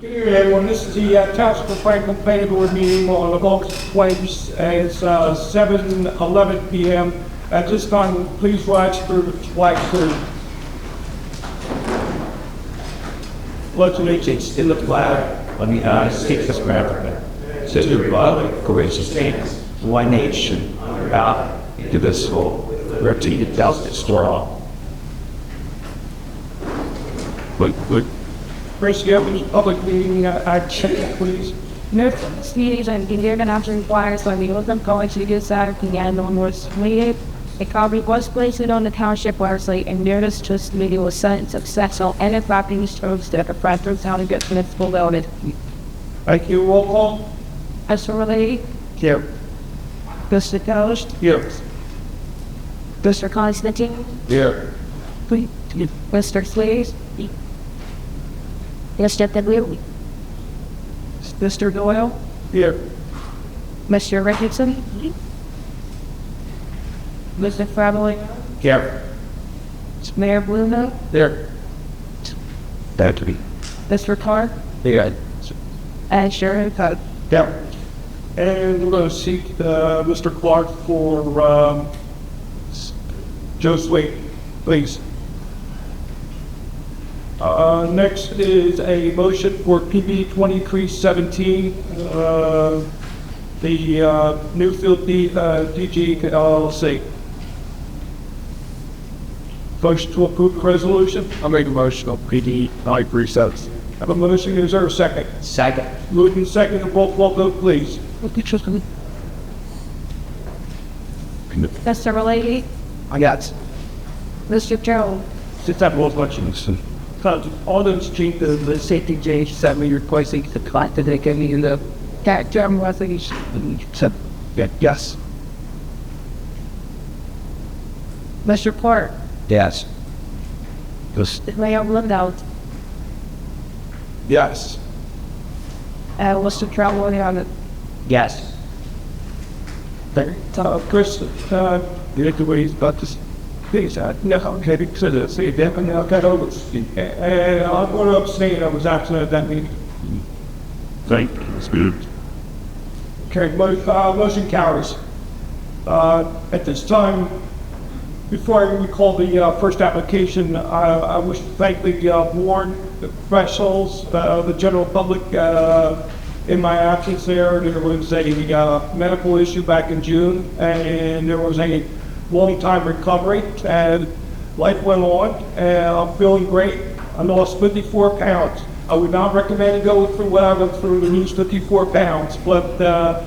Good evening, everyone. This is the Township of Franklin Planning Board meeting on August 20th. It's 7:11 p.m. At this time, please rise for the flag salute. Pledge allegiance to the flag of the United States of America, to the republic for which it stands, one nation, under God, indivisible, with liberty and justice for all. First, you have a public meeting, check, please. Next meetings and beginning after requires by the Open College Legal Saturday and onwards meeting. A copy was placed on the township website and notice just meeting was sent successful and if not being shows that the Franklin County gets municipal voted. Thank you. Roll call. Mr. Relay, Here. Mr. Coast, Here. Mr. Constantine, Here. Mr. Slays, Mr. Pedley, Mr. Doyle, Here. Mr. Richardson, Mr. Family, Here. Mayor Bluno, There. That to be. Mr. Carr, Yeah. and Sharon Cook. Yeah. And we're going to seek Mr. Clark for Joe Swain, please. Next is a motion for PB 2317, the Newfield DG LLC. Motion to approve the resolution. I'll make a motion on PD 937. Have a motion. Is there a second? Second. Moving second. Roll call vote, please. Mr. Relay, I got Mr. Jones, Since I have more questions. All those change the safety J sent me requesting the client that they can in the that German resolution. yes. Mr. Clark, yes. Mayor Bluno, Yes. and Mr. Travellion. Yes. Chris, you like the way he's about this things. No, okay, because of the definitely I'll cut over. And I'm going to abstain. I was absent at that meeting. Thank you. That's good. Okay, motion carries. At this time, before we call the first application, I wish to thank the board, the professionals, the general public. In my absence there was a medical issue back in June, and there was a long time recovery, and life went on, and I'm feeling great. I lost 54 pounds. I would not recommend going through what I went through to lose 54 pounds, but the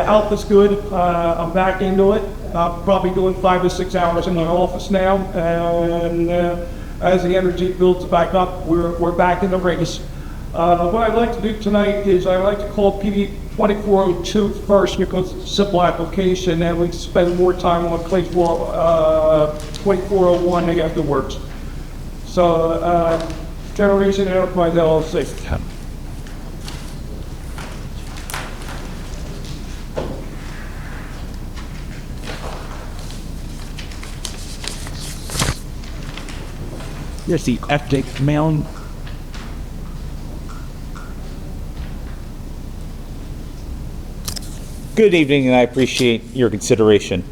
health is good. I'm back into it. I'm probably doing 5 to 6 hours in my office now, and as the energy builds back up, we're back in the race. What I'd like to do tonight is I'd like to call PB 2402 first because it's a simple application, and we spend more time on 2401 afterwards. So, Generation Enterprise LLC. There's the FJ Mound. Good evening, and I appreciate your consideration.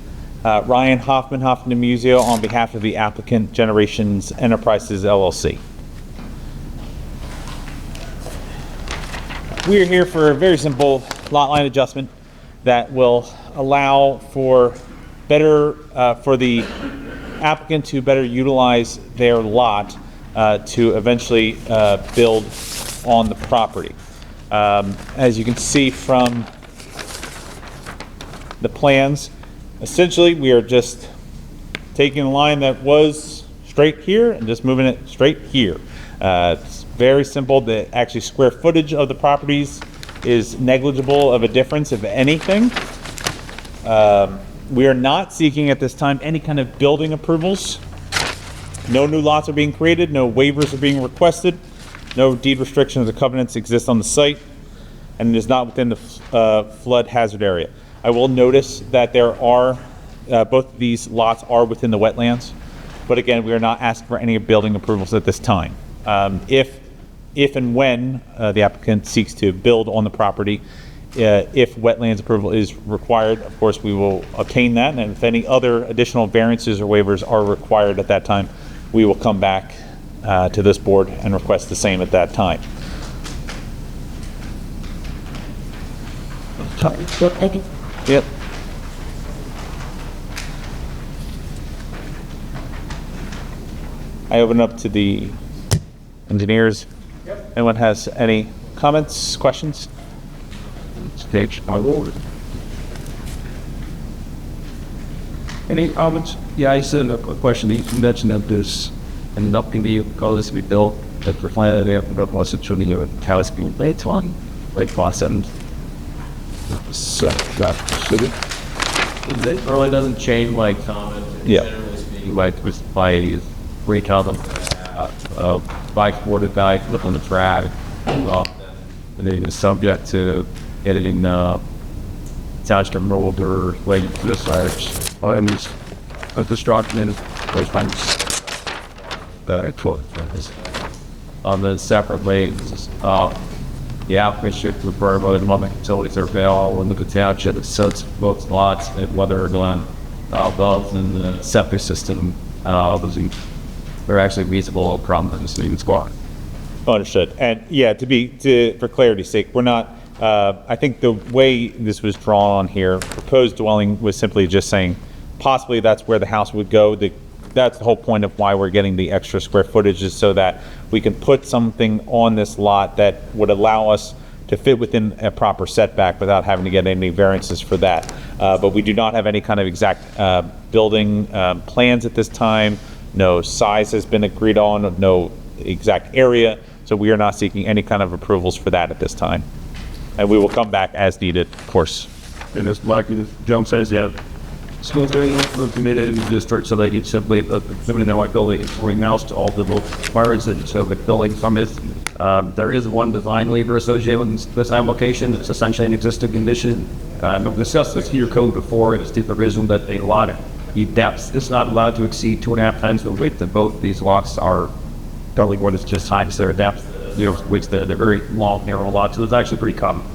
Ryan Hoffman DeMuzio on behalf of the applicant, Generations Enterprises LLC. We are here for a very simple lot line adjustment that will allow for better for the applicant to better utilize their lot to eventually build on the property. As you can see from the plans, essentially we are just taking a line that was straight here and just moving it straight here. It's very simple. The actually square footage of the properties is negligible of a difference, if anything. We are not seeking at this time any kind of building approvals. No new lots are being created, no waivers are being requested, no deed restrictions or covenants exist on the site, and it is not within the flood hazard area. I will notice that there are, both of these lots are within the wetlands, but again, we are not asking for any building approvals at this time. If if and when the applicant seeks to build on the property, if wetlands approval is required, of course, we will obtain that. And if any other additional variances or waivers are required at that time, we will come back to this board and request the same at that time. Yep. I open up to the engineers. Anyone has any comments, questions? Stage, my lord. Any comments? Yeah, I said a question. You mentioned that this ended up being because we built that for planning but was it should be a house being late on late process. So that should it really doesn't change like Yeah. generally speaking, like with by retail them bike boarded bike flip on the track and then it's subject to editing attached to rolled or related to this large and a destruction those things on the separate lanes. The applicant should refer whether the utilities are available in the township such both lots and whether or not valves in the septic system they're actually reasonable problems in the squad. Understood. And yeah, for clarity's sake, we're not, I think the way this was drawn on here, proposed dwelling was simply just saying possibly that's where the house would go. That's the whole point of why we're getting the extra square footage, is so that we can put something on this lot that would allow us to fit within a proper setback without having to get any variances for that. But we do not have any kind of exact building plans at this time. No size has been agreed on, no exact area. So we are not seeking any kind of approvals for that at this time. And we will come back as needed, of course. And it's like Joan says, yeah, school doing permitted in the district so they can simply limited their building bring mouse to all the requirements and so the building from it. There is one design waiver associated with this application. It's essentially an existing condition. I've discussed this here code before. It's the provision that a lot of depth is not allowed to exceed 2.5 times the width of both these lots are totally what is just times their depth, which they're very long, narrow lots. So it's actually pretty common.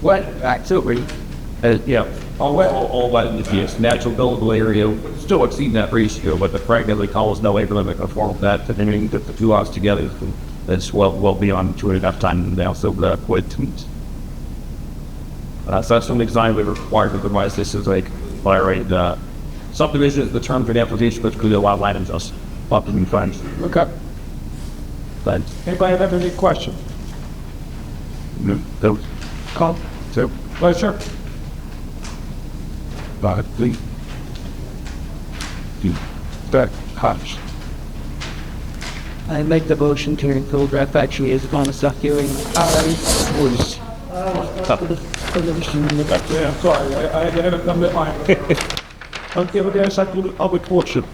What? Absolutely. Yeah, all that in the case, natural buildable area still exceed that ratio, but the practically calls no waiver limit conform that, to meaning that the two lots together is well beyond 2.5 times now, so that would. So that's some design we required, otherwise this is like violate subdivision is the term for the application, which could allow land just up in front. Okay. But Anybody have any question? no, Call. so Pleasure. but please do that hush. I make the motion to include draft actually is on a stuff hearing. Yeah, sorry, I had a number line. Okay, but there's like a public portion.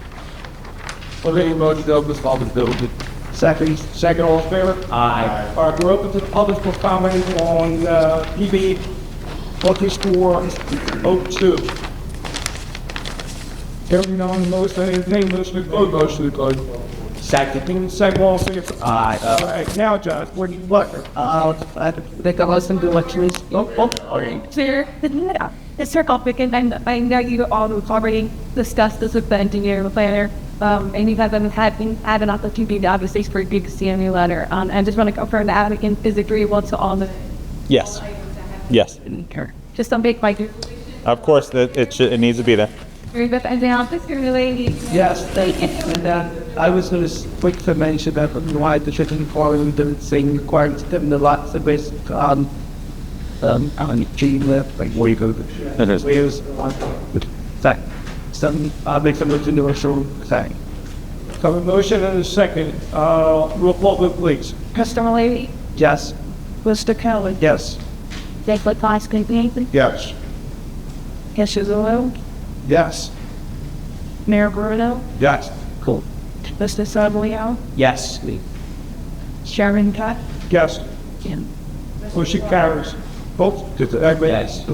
Okay, motion to open this public building. Second, all in favor? Aye. All right, we're open to the public for comment on PB 1306 L32. Hearing none, motion to close. Second, all in favor? Aye. All right, now, John, what do you want? I think I was into elections. Sir, the circle picking, and I know you all already discussed this with the engineer, the planner, and you haven't had an opportunity to obviously speak to the CMU letter. I just want to confirm the applicant is agreeable to all the. Yes. Yes. Just some big like. Of course, it nedes to be there. Yes, thank you. And I was going to quick to mention that why the chicken farm didn't sing requirements in the lots of basic on G left, like where you go. Where's that? Some make some motion to a show thing. Come a motion and a second. Roll call, please. Customer lady, Yes. Mr. Kelly, Yes. David Foskey, Yes. Yeshizolo, Yes. Mayor Bruno, Yes. Cool. Mr. Samuel, Yes. Sharon Cut, Yes. and Motion carries. Both. Yes.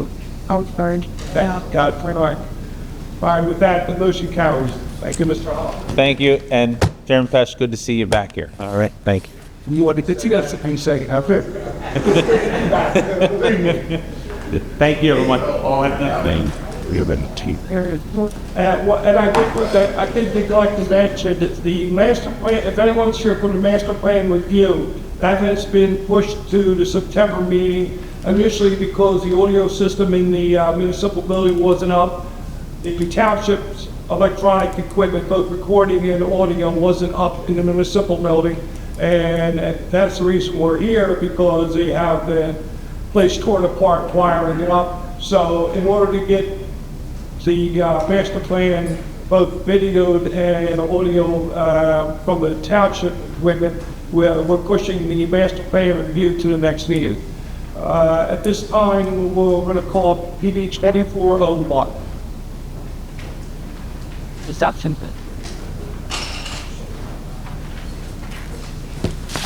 Outford. God, all right. All right, with that, the motion carries. Thank you, Mr. Hall. Thank you. And Chairman Pesh, good to see you back here. All right. Thank you. You want to continue to be saying, okay? Thank you, everyone. And I think they'd like to mention that the master plan, if anyone's here for the master plan review, that has been pushed to the September meeting, initially because the audio system in the municipal building wasn't up. The township's electronic equipment, both recording and audio, wasn't up in the municipal building. And that's the reason we're here, because they have the place torn apart, wiring it up. So in order to get the master plan, both videoed and audio from the township equipment, we're pushing the master plan review to the next meeting. At this time, we're going to call PD 2401.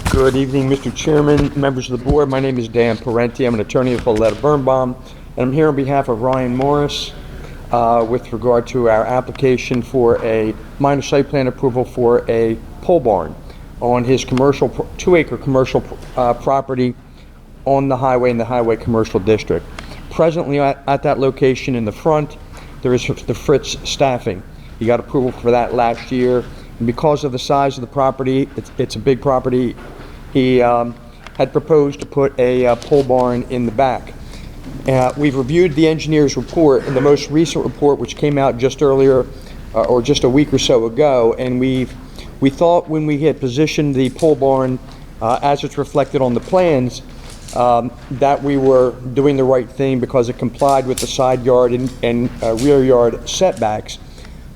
Good evening, Mr. Chairman, members of the board. My name is Dan Parenti. I'm an attorney at Pauletta Birnbaum, and I'm here on behalf of Ryan Morris with regard to our application for a minor site plan approval for a pole barn on his commercial 2-acre commercial property on the highway in the highway commercial district. Presently at that location in the front, there is the Fritz staffing. He got approval for that last year, and because of the size of the property, it's a big property, he had proposed to put a pole barn in the back. We've reviewed the engineer's report, and the most recent report, which came out just earlier, or just a week or so ago, and we thought when we had positioned the pole barn as it's reflected on the plans, that we were doing the right thing because it complied with the side yard and rear yard setbacks.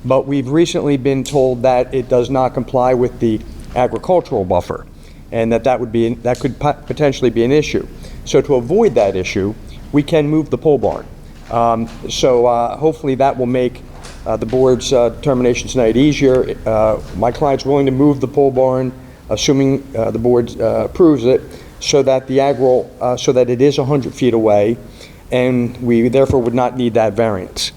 But we've recently been told that it does not comply with the agricultural buffer, and that could potentially be an issue. So to avoid that issue, we can move the pole barn. So hopefully that will make the board's determination tonight easier. My client's willing to move the pole barn, assuming the board approves it, so that so that it is 100 feet away, and we therefore would not need that variance.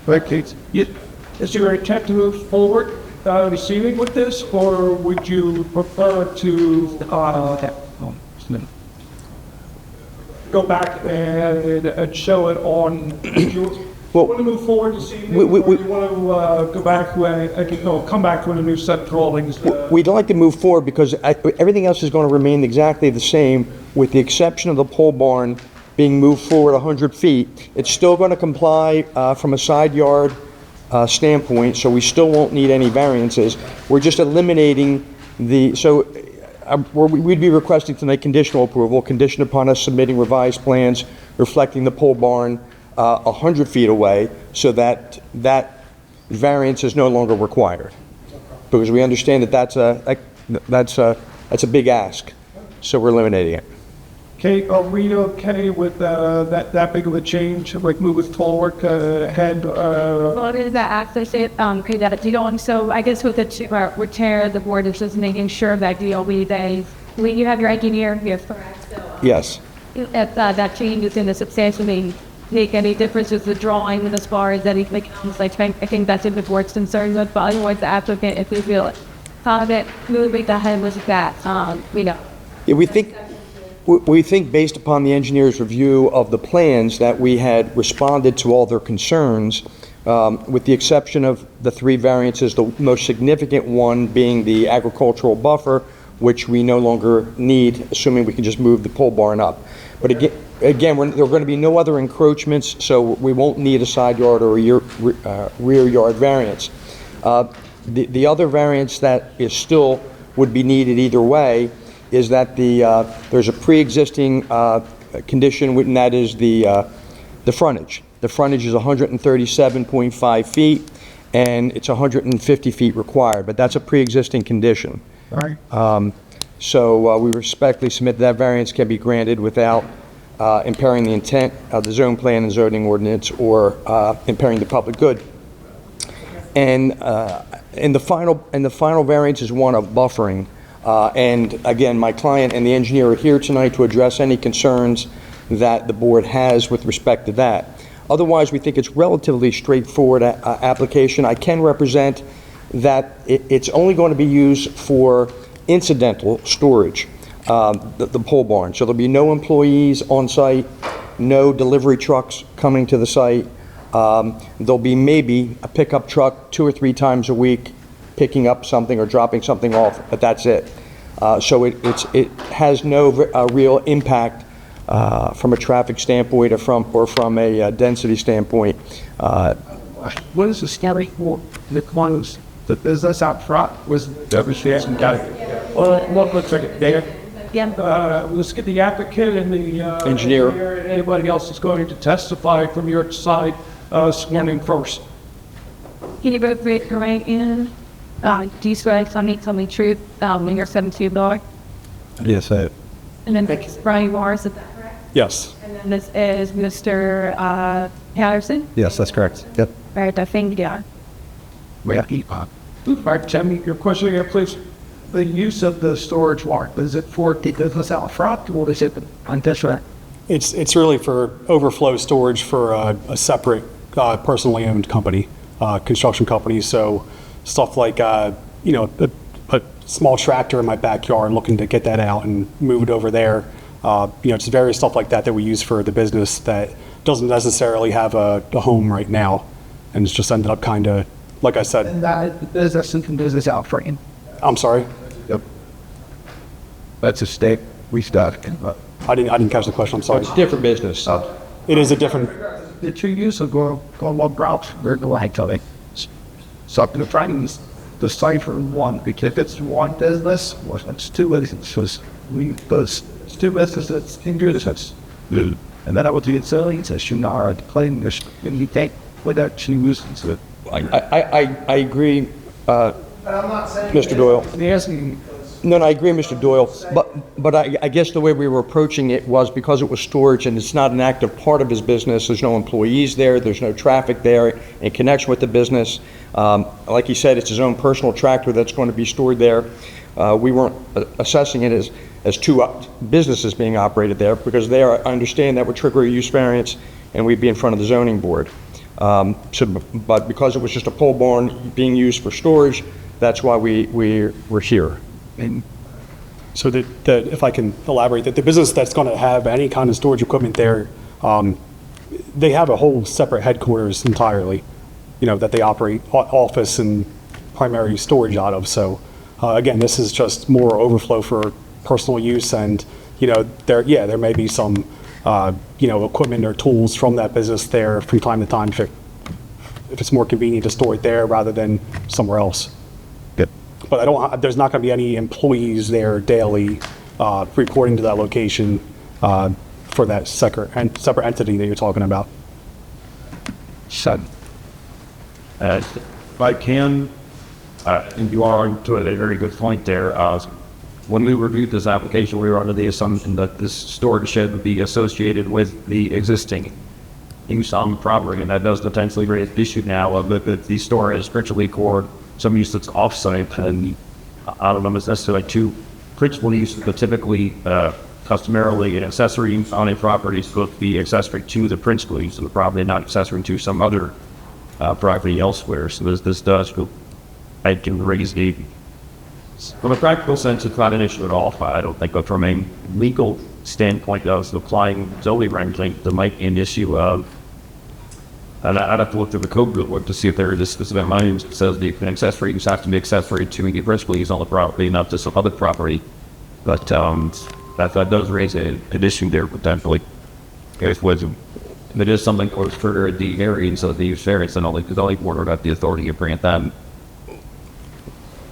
Okay. Is your intent to move forward this evening with this, or would you prefer to go back and show it on? Well, want to move forward this evening, or you want to go back come back with a new set of drawings? We'd like to move forward because everything else is going to remain exactly the same, with the exception of the pole barn being moved forward 100 feet. It's still going to comply from a side yard standpoint, so we still won't need any variances. We're just eliminating we'd be requesting tonight conditional approval, conditioned upon us submitting revised plans reflecting the pole barn 100 feet away, so that variance is no longer required. Because we understand that that's a big ask, so we're eliminating it. Okay, are we okay with that big of a change, like move it forward ahead? Well, is that access it, that you don't, so I guess with the repair, the board is just making sure that when you have your engineer here correct, so. Yes. If that change is in the substantially make any difference with the drawing and as far as anything else, I think that's in the board's concerns with, but otherwise the applicant, if we feel confident moving ahead with that, Yeah, we think based upon the engineer's review of the plans that we had responded to all their concerns, with the exception of the 3 variances, the most significant one being the agricultural buffer, which we no longer need, assuming we can just move the pole barn up. But again, there are going to be no other encroachments, so we won't need a side yard or a rear yard variance. The other variance that would be needed either way is that there's a pre-existing condition, and that is the frontage. The frontage is 137.5 feet, and it's 150 feet required, but that's a pre-existing condition. All right. So we respectfully submit that variance can be granted without impairing the intent of the zone plan and zoning ordinance or impairing the public good. And the final variance is one of buffering. And again, my client and the engineer are here tonight to address any concerns that the board has with respect to that. Otherwise, we think it's relatively straightforward application. I can represent that it's only going to be used for incidental storage, the pole barn. So there'll be no employees on site, no delivery trucks coming to the site. There'll be maybe a pickup truck 2 or 3 times a week picking up something or dropping something off, but that's it. So it has no real impact from a traffic standpoint or from a density standpoint. What is the scary for the close? The business out front was devastating. Got it. Well, what looks like it there? Yeah. Let's get the applicant and the Engineer. and anybody else that's going to testify from your side sworn in first. Can you both raise your right hand? Do you swear to tell me the truth when you're 17 dog? Yes, And then this is Brian Morris, is that correct? yes, And then this is Mr. Patterson. yes, that's correct. Yep. All right, I think, yeah. Mark, tell me your question again, please. The use of the storage warrant, is it for the business out front or is it on this one? It's really for overflow storage for a separate personally owned company, construction company. So stuff like a small tractor in my backyard, looking to get that out and move it over there. Just various stuff like that we use for the business that doesn't necessarily have a home right now, and it's just ended up kind of, like I said. And that business and business out front. I'm sorry, Yep. That's a stake we started. I didn't catch the question. I'm sorry. It's a different business. It is a different. The 2 years ago, going one route, they're going to like so I'm trying to decipher one, because if it's one business, well, it's 2 businesses. It's 2 businesses in business. And then I would do it so it's a shunar, claim this, and you take without choosing to. I agree, Mr. Doyle. They asking, No, I agree, Mr. Doyle, but I guess the way we were approaching it was because it was storage and it's not an active part of his business, there's no employees there, there's no traffic there in connection with the business. Like he said, it's his own personal tractor that's going to be stored there. We weren't assessing it as 2 businesses being operated there, because there, I understand that would trigger a use variance and we'd be in front of the zoning board. But because it was just a pole barn being used for storage, that's why we were here. and So if I can elaborate, that the business that's going to have any kind of storage equipment there, they have a whole separate headquarters entirely, that they operate office and primary storage out of. So again, this is just more overflow for personal use, and there may be some equipment or tools from that business there from time to time if it's more convenient to store it there rather than somewhere else. But there's not going to be any employees there daily reporting to that location for that separate entity that you're talking about. son. If I can, and you are to a very good point there. When we reviewed this application, we were under the assumption that this storage shed would be associated with the existing use on the property, and that does potentially raise the issue now of if the store is principally for some use that's off-site, and I don't know if it's necessarily 2 principal uses, but typically, customarily, an accessory use on a property is supposed to be accessory to the principal use of the property, not accessory to some other property elsewhere. So this does, I can raise the, from a practical sense, it's not an issue at all. I don't think, but from a legal standpoint of applying zoning regulations, there might be an issue of, and I'd have to look through the code book to see if there is a specific language that says the accessory use has to be accessory to the principal use on the property, not just some other property. But that does raise an issue there potentially. If it is something for further the variance of the use variance, then only because only board would have the authority to grant that.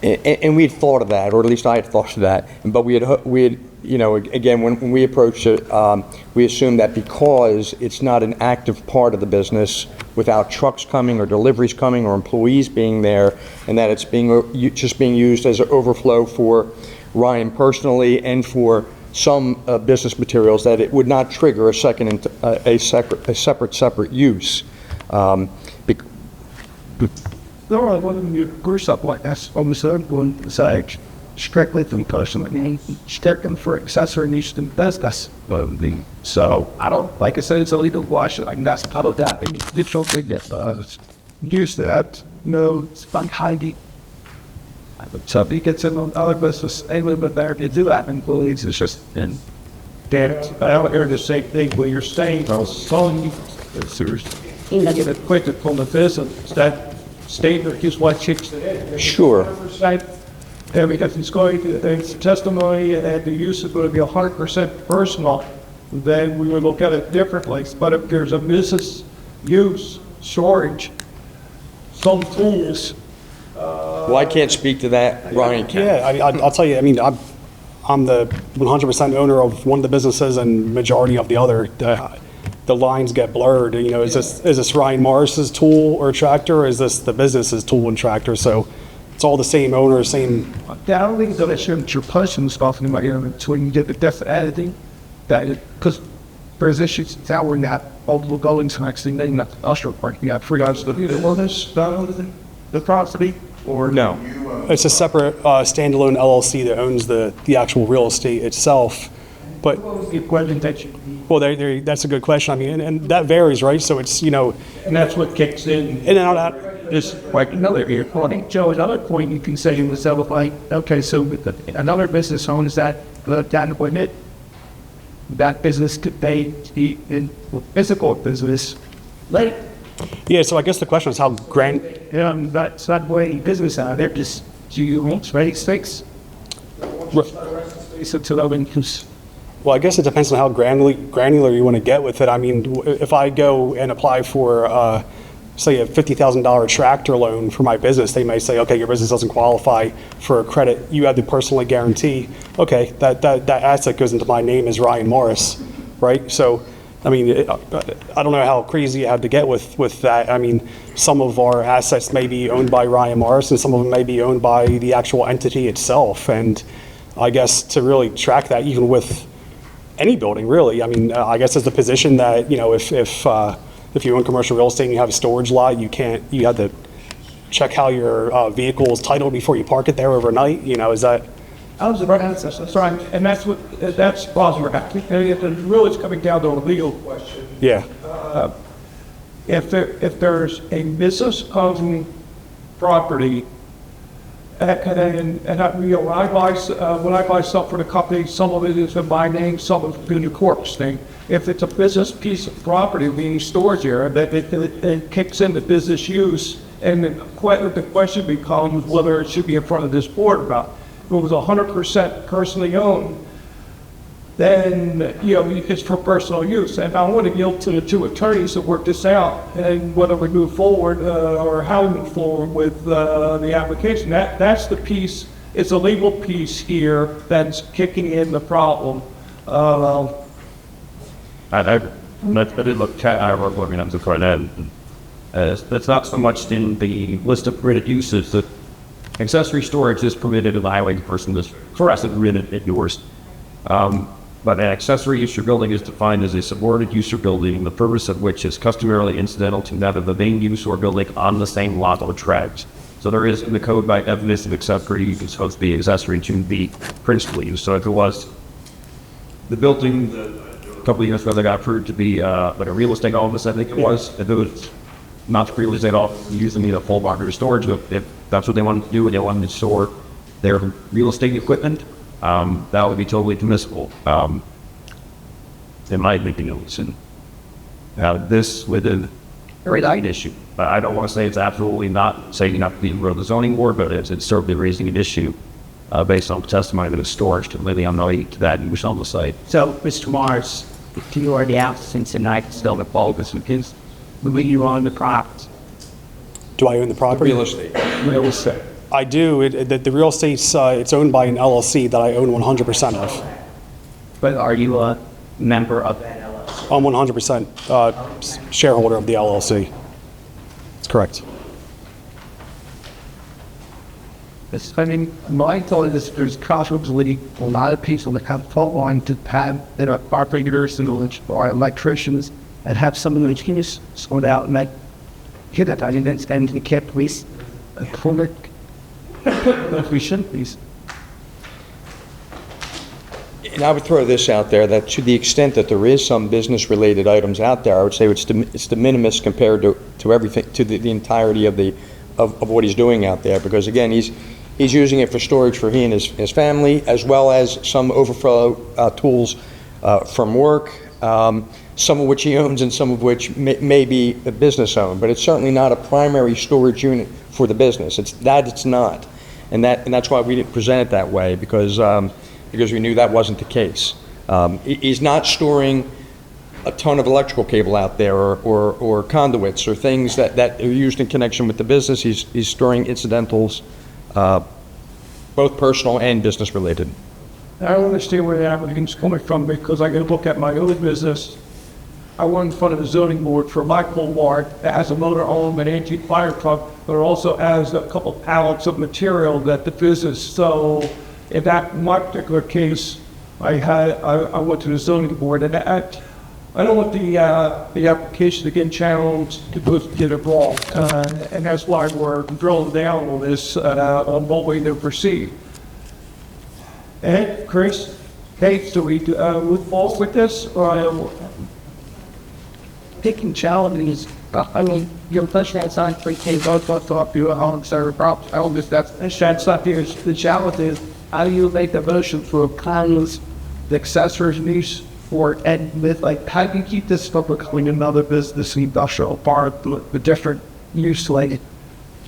And we had thought of that, or at least I had thought of that. But we had again, when we approached it, we assumed that because it's not an active part of the business, without trucks coming or deliveries coming or employees being there, and that it's just being used as an overflow for Ryan personally and for some business materials, that it would not trigger a separate use. There are when you group up like that's almost one side strictly from personally sticking for accessory use to business. So I don't, like I said, it's illegal wash. Like that's part of that. You don't think that use that. No, it's fun handy. So if he gets in another business, a little bit there to do that, and believes it's just, and Dan, I don't hear the same thing where you're saying, I was telling you, you get acquitted from the business, that statement is what kicks it in. Sure. And because it's going to, the testimony and the use is going to be 100% personal, then we would look at it differently. But if there's a business use, storage, some tools. Well, I can't speak to that, Ryan can. Yeah, I'll tell you, I mean, I'm the 100% owner of one of the businesses and majority of the other. The lines get blurred, you know, is this Ryan Morris's tool or tractor, or is this the business's tool and tractor? So it's all the same owner, same. I don't think that your person is talking about, you know, it's when you get the definite editing, that because there's issues now we're not multiple goings next thing, then not the usher part, you got free guys to do the property, or No. It's a separate standalone LLC that owns the actual real estate itself. But, the equipment that you, well, that's a good question. I mean, and that varies, right? So it's, you know, and that's what kicks in. in and out of that. Just like another point, Joe, another point you can say to yourself, like, okay, so another business owns that equipment, that business could pay in physical business, like, Yeah, so I guess the question is how that's not the way business out there, just, do you want ready stakes? So to them, because Well, I guess it depends on how granular you want to get with it. I mean, if I go and apply for, say, a $50,000 tractor loan for my business, they may say, okay, your business doesn't qualify for a credit. You have to personally guarantee. Okay, that asset goes into my name as Ryan Morris, right? So, I mean, I don't know how crazy you have to get with that. I mean, some of our assets may be owned by Ryan Morris, and some of them may be owned by the actual entity itself. And I guess to really track that, even with any building, really. I mean, I guess it's the position that, you know, if you own commercial real estate and you have a storage lot, you have to check how your vehicle is titled before you park it there overnight. You know, is that? I was right. That's right, and that's possible. It really is coming down to a legal question. Yeah. If there's a business owning property, and you know, when I buy stuff for the company, some of it is in my name, some of it is in the corp's name. If it's a business piece of property being stored here, that it kicks in the business use, and the question becomes whether it should be in front of this board about. If it was 100% personally owned, then, you know, it's for personal use. And I want to yield to the two attorneys to work this out, and whether we move forward or how we move forward with the application. That's the piece, it's a legal piece here that's kicking in the problem. I did look at our working on the front end. That's not so much in the list of permitted uses that accessory storage is permitted in the highway person list. For us, it's permitted at yours. But an accessory use or building is defined as a subordinate use or building, the purpose of which is customarily incidental to that of the main use or building on the same lot or tract. So there is in the code by definition of accessory, it's supposed to be accessory to the principal use. So if it was the building a couple of years ago that got approved to be like a real estate office, I think it was, if it was not real estate office, using the full market storage, if that's what they wanted to do and they wanted to store their real estate equipment, that would be totally permissible. In my opinion, and this with a very light issue. I don't want to say it's absolutely not saying not to be in the zoning board, but it's certainly raising an issue based on testimony that is storage completely unknowing to that use on the site. So, Mr. Mars, if you are the applicant tonight, still involved with some kids, will you own the property? Do I own the property? Real estate. Real estate. I do. The real estate's it's owned by an LLC that I own 100% of. But are you a member of that LLC? I'm 100% shareholder of the LLC. That's correct. I mean, my thought is there's possibly a lot of people that have fault line to have that are carpenters and electricians and have some of the genius sort out and like hit that and then kept police we shouldn't be. And I would throw this out there, that to the extent that there is some business-related items out there, I would say it's de minimis compared to everything, to the entirety of what he's doing out there. Because again, He's using it for storage for he and his family, as well as some overflow tools from work, some of which he owns and some of which may be a business owned. But it's certainly not a primary storage unit for the business. It's not. And that's why we didn't present it that way, because we knew that wasn't the case. He's not storing a ton of electrical cable out there or conduits or things that are used in connection with the business. He's storing incidentals, both personal and business related. I don't understand where the applicant's coming from, because I can look at my own business. I went in front of the zoning board for my pole barn that has a motor home, an antique fire truck, but it also has a couple pallets of material that the business. So in my particular case, I went to the zoning board, and I don't want the application to get challenged to get it wrong, and that's why we're drilling down on this on what way to proceed. And Chris, hey, so we move forward with this, or Picking challenges. I mean, your question is on free case. I'll talk to you on certain problems. I don't think that's not here. The challenge is, how do you make the motion for kindness, the accessories use for, and with, like, how do you keep this from becoming another business, industrial part, the different use, like,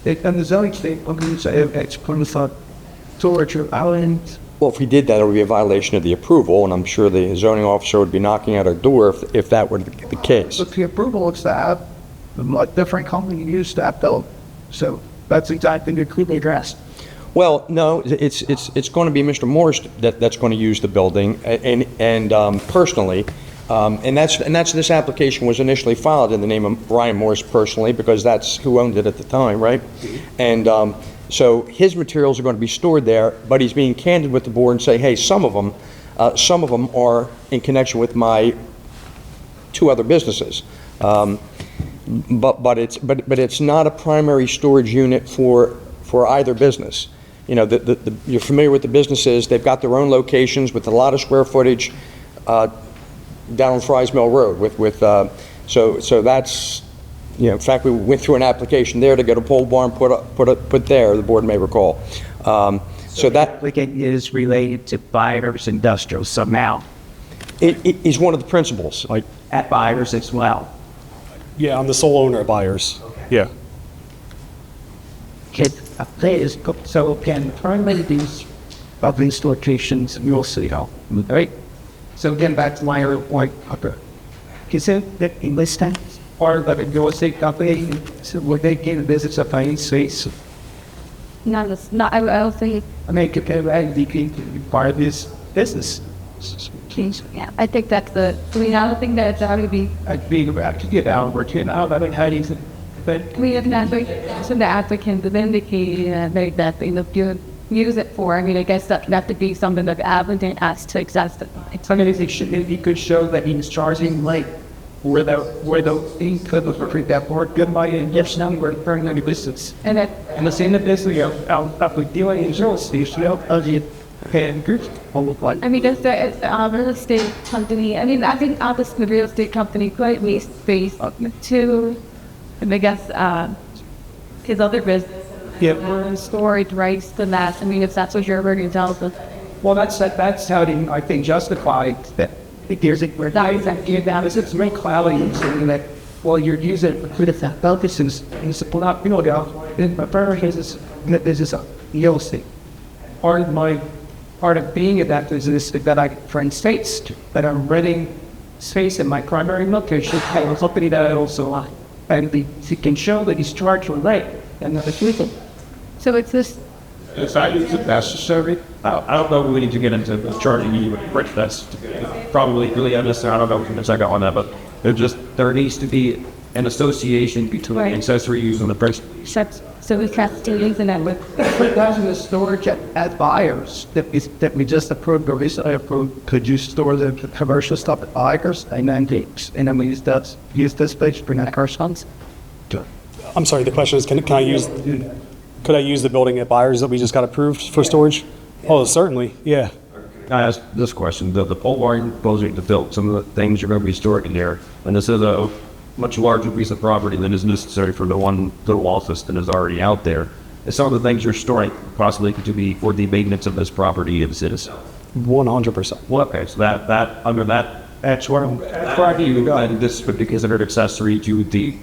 and the zoning state, I'm going to say, it's putting us on storage of islands. Well, if we did that, it would be a violation of the approval, and I'm sure the zoning officer would be knocking at our door if that were the case. But the approval looks to have a different company use that bill. So that's exactly the clearly addressed. Well, no, it's going to be Mr. Morris that's going to use the building, and personally, and that's this application was initially filed in the name of Ryan Morris personally, because that's who owned it at the time, right? And so his materials are going to be stored there, but he's being candid with the board and say, hey, some of them are in connection with my two other businesses. But it's not a primary storage unit for either business. You know, you're familiar with the businesses. They've got their own locations with a lot of square footage down on Fry's Mill Road. So that's, you know, in fact, we went through an application there to get a pole barn put there. The board may recall. So that applicant is related to Buyers Industrial somehow. He's one of the principals. At Buyers as well. Yeah, I'm the sole owner of Buyers. Yeah. So can primary these of these locations you'll see how, right? So again, back to my earlier point, is it that in this time, part of a real estate company, so would they gain the business of finding space? I don't think. I mean, compared to be part of this business. Yeah, I think that's I don't think that's how to be. I'd be about to get out, working out. I mean, how do you think? But We have not, so the applicant is indicating that they look good, use it for. I mean, I guess that have to be something that the applicant has to accept. I mean, if he could show that he's charging like where the thing could look that board good by and yes, now we're referring to the business. And that, And the same business, you know, after dealing in real estate, you know, paying groups almost like. I mean, it's a real estate company. I mean, I think obviously the real estate company could lease space to, and I guess, his other business. Yeah. Storage rights to that. I mean, if that's what you're going to tell us. Well, that's how they, I think, justify that. There's a where it's very cloudy saying that, well, you're using it for the focuses and it's pull out, you know, and my primary business is real estate. Part of being in that business is that I rent space, that I'm renting space in my primary location at a company that I also like. And he can show that he's charged with rent and that it's legal. So it's this. It's not necessary. I don't know if we need to get into the charging you with rent. That's probably really unnecessary. I don't know if we can check out on that, but there needs to be an association between accessory use and the price. So it's has to use that with. But that's in the storage at Buyers that we just approved or recently approved. Could you store the commercial stuff at Buyers and then we use this space for that corresponds? I'm sorry, the question is, could I use the building at Buyers that we just got approved for storage? Oh, certainly, yeah. I asked this question: the pole barn proposing to build some of the things you're going to be storing in there, and this is a much larger piece of property than is necessary for the one little office that is already out there. some of the things you're storing possibly to be for the maintenance of this property of citizens. 100%. Well, okay, so that under that, That's where you go. and this would be considered accessory to the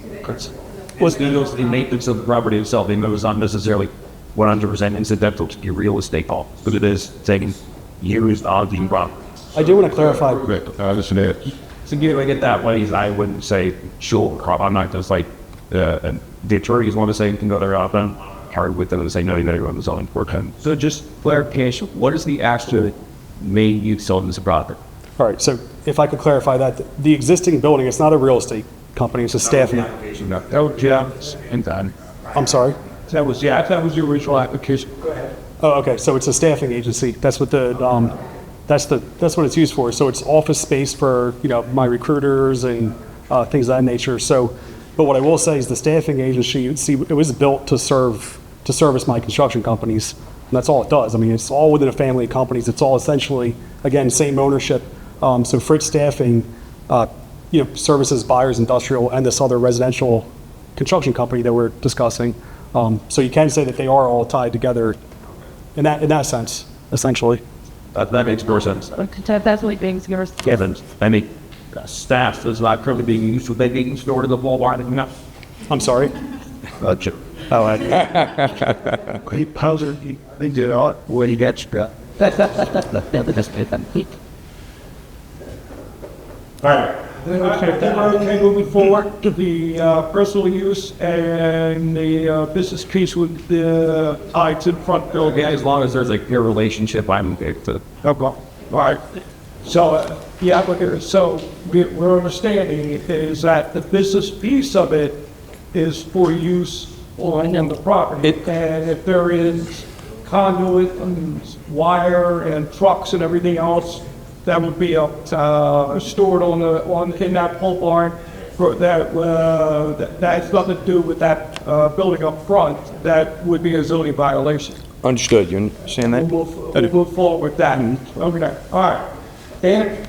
the maintenance of the property itself, even though it's not necessarily 100% incidental to your real estate cost, but it is taking used on the property. I do want to clarify. Listen to it. So doing it that way, I wouldn't say sure. I'm not just like the attorneys want to say you can go there out then hard with them and say no, you gotta go on the zoning board. So just clarification, what is the actual main use of this property? All right, so if I could clarify that, the existing building, it's not a real estate company, it's a staffing. Oh, yeah, and done. I'm sorry? That was your original application. Oh, okay, so it's a staffing agency. That's what that's what it's used for. So it's office space for, my recruiters and things of that nature. So, but what I will say is the staffing agency, it was built to service my construction companies. And that's all it does. I mean, it's all within a family of companies. It's all essentially, again, same ownership. So Fritz Staffing, services buyers industrial and this other residential construction company that we're discussing. So you can say that they are all tied together in that sense, essentially. That makes more sense. That's what brings yours. Kevin, I mean, staff is not currently being used, would they being stored in the Walmart? No. I'm sorry? Gotcha. He puzzled, they did all. Where you get you? Okay, moving forward to the personal use and the business piece with the tied to the front building. Yeah, as long as there's a clear relationship, I'm okay with it. Okay, all right. So, the applicant, so we're understanding is that the business piece of it is for use on the property. And if there is conduit and wire and trucks and everything else, that would be stored in that pole barn. That has nothing to do with that building up front. That would be a zoning violation. Understood. You understand that? We'll move forward with that. Okay. All right. Dan,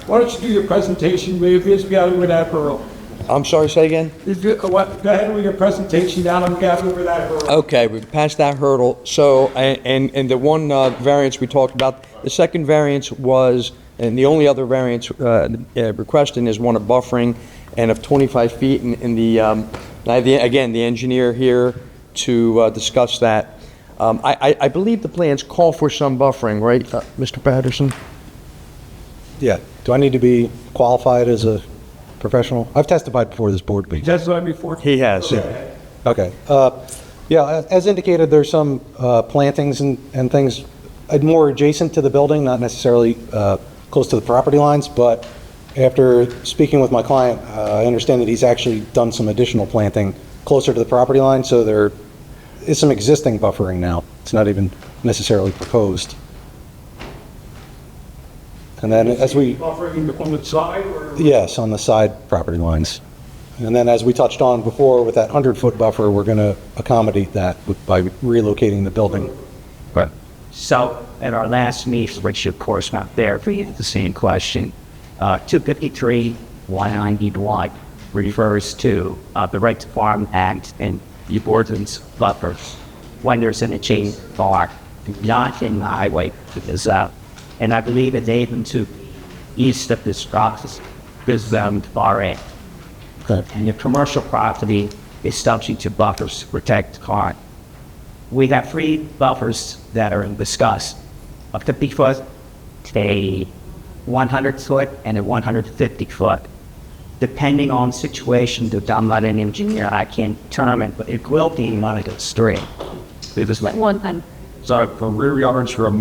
why don't you do your presentation? We'll just get over that hurdle. I'm sorry, say again? Go ahead with your presentation now and get over that hurdle. Okay, we've passed that hurdle. So, and the one variance we talked about, the second variance was, and the only other variance requested is one of buffering and of 25 feet. And again, the engineer here to discuss that. I believe the plans call for some buffering, right, Mr. Patterson? Yeah. Do I need to be qualified as a professional? I've testified before this board meeting. That's what before. He has. Okay. Yeah, as indicated, there's some plantings and things more adjacent to the building, not necessarily close to the property lines, but after speaking with my client, I understand that he's actually done some additional planting closer to the property line, so there is some existing buffering now. It's not even necessarily proposed. And then as we... Buffering on the side or? Yes, on the side property lines. And then as we touched on before with that 100-foot buffer, we're going to accommodate that by relocating the building. Right. So at our last meeting, which of course not there for you, the same question, 253-191 refers to the Right to Farm Act and the ordinance buffers when there's an adjacent farm, not in the highway, because and I believe it's even to east of this process, is far end. Okay. And the commercial property is subject to buffers to protect the car. We have 3 buffers that are discussed: a 50-foot, a 100-foot, and a 150-foot. Depending on situation, I'm not an engineer, I can't determine, but it will be one of those 3. One time. So for rear yards, for a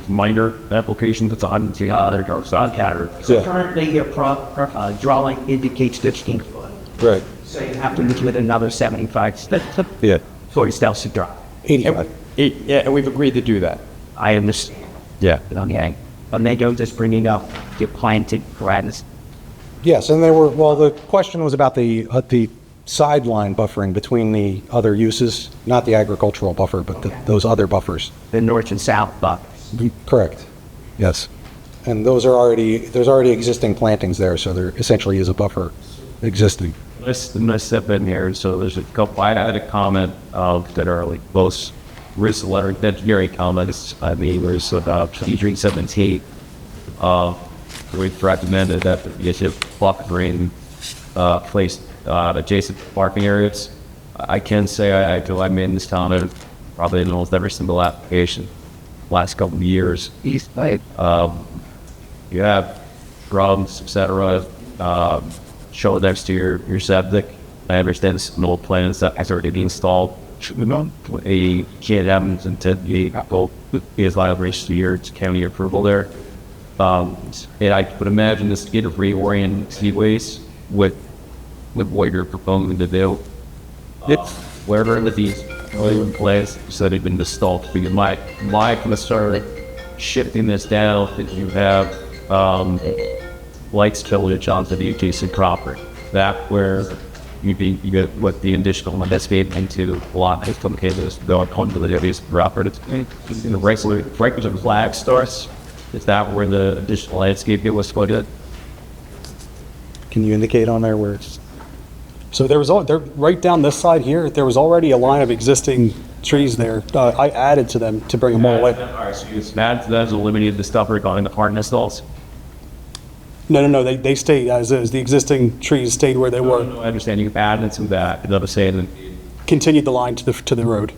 minor application, that's 100 feet. There goes. So currently your drawing indicates 15 foot. Right. So you have to move with another 75 Yeah. for Delsea Dr. 85. Yeah, and we've agreed to do that. I understand. Yeah. Okay. But they go just bringing up your planted grass. Yes, and the question was about the sideline buffering between the other uses, not the agricultural buffer, but those other buffers. The north and south buffers. Correct. Yes. And there's already existing plantings there, so there essentially is a buffer existing. Let's step in here. So there's a couple, I had a comment that are like both risk letter engineering comments. I mean, there's about B1306 we recommended that the issue of block green placed adjacent to parking areas. I can say I feel I made in this town of probably in almost every single application last couple of years. You have drums, etc. Show it next to your septic. I understand this is an old plan that has already been installed. A can't happen until the is violation to your county approval there. And I would imagine this get reorient seaways with what you're proposing to do. Wherever these in place so they've been installed. Because my concern shifting this down is you have light spillage onto the adjacent property. That where you get what the additional landscape into a lot of complicated going onto the adjacent property. The regular flag starts. Is that where the additional landscape was put in? Can you indicate on there where it's? So they're right down this side here. There was already a line of existing trees there. I added to them to bring them all away. Alright, so that's eliminated the stuff regarding the harness stalls. No. They stayed as is. The existing trees stayed where they were. I understand you've added to that. Another saying, Continued the line to the road.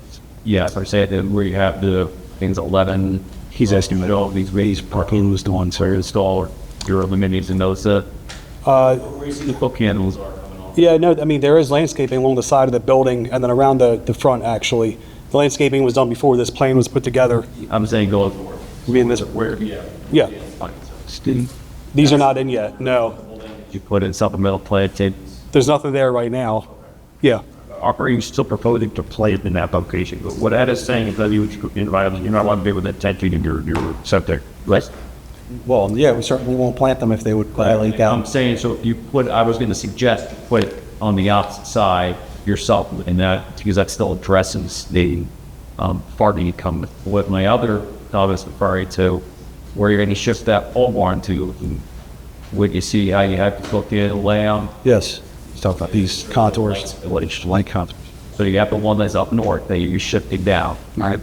yes, I said that where you have the things 11. He's asking that all these raised parking was the ones that are installed. You're eliminating those. The bookends are. Yeah, no, I mean, there is landscaping along the side of the building and then around the front, actually. The landscaping was done before this plan was put together. I'm saying go forward. You mean this? Where? Yeah. Yeah. These are not in yet, no. You put in supplemental planted. There's nothing there right now. Yeah. Are you still proposing to plant in that location? But what that is saying is that you're not allowed to be within 10 feet of your septic. Right? Well, yeah, we certainly won't plant them if they would violate down. I'm saying, so if you put, I was going to suggest put it on the opposite side yourself, and that because that still addresses the farming income. What my other thought was referring to, where you're going to shift that pole barn to, would you see how you have to look at the layout? Yes, he's talking about these contours, light contours. So you have the one that's up north that you're shifting down. Right.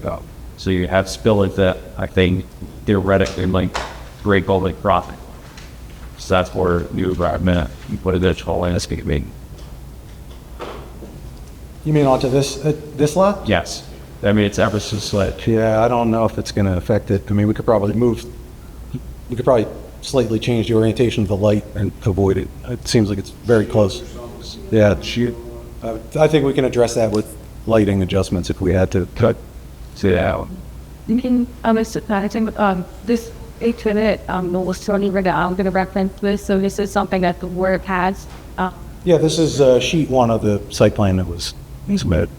So you have spillage that I think theoretically might break all the profit. So that's where you meant you put additional landscaping. You mean onto this lot? Yes. I mean, it's ever so slight. Yeah, I don't know if it's going to affect it. I mean, we could probably slightly change the orientation of the light and avoid it. It seems like it's very close. Yeah, I think we can address that with lighting adjustments if we had to. Cut. See that. You can, I think, this exhibit, was certainly read out. I'm going to reference this, so this is something that the board has. Yeah, this is sheet 1 of the site plan that was submitted.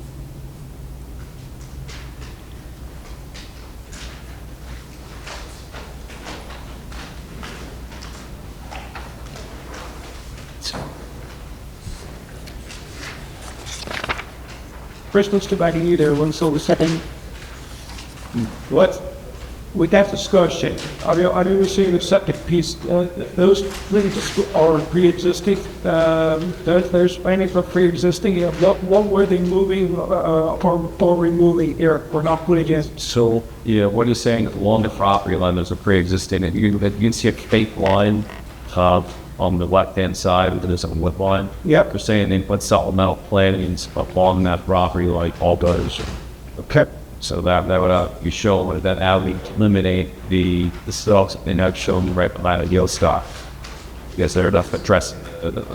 Christmas to back in you there, one so the second. What? With that discussion, are you seeing the septic piece? Those things are pre-existing. There's planning for pre-existing. What were they moving or removing here? We're not putting in. So, yeah, what you're saying along the property line, there's a pre-existing, and you can see a fake line on the left-hand side, there's a whip line. Yep. They're saying they put supplemental plantings along that property like all does. Okay. So that would be shown that alley to eliminate the stalks and not shown right behind the yield stock. Because they're enough addressing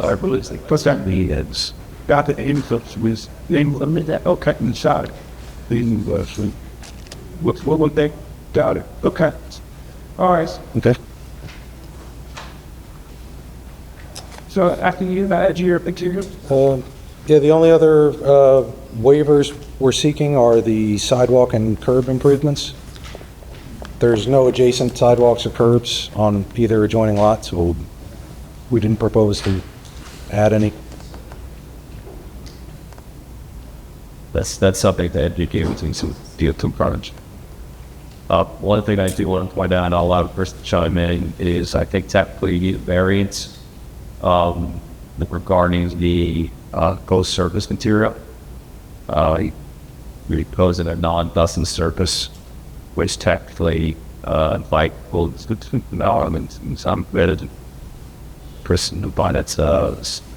our beliefs. What's that mean? It's Got the influence with that. Okay, inside. What would they? Got it. Okay. All right. Okay. So after you add your material. Yeah, the only other waivers we're seeking are the sidewalk and curb improvements. There's no adjacent sidewalks or curbs on either adjoining lots, so we didn't propose to add any. That's something that you do with some deal to frontage. One thing I do want to point out, and I'll allow the person to chime in, is I think technically you need a variance regarding the ghost surface material. We propose a non-dusting surface, which technically, like, will element in some better person, but it's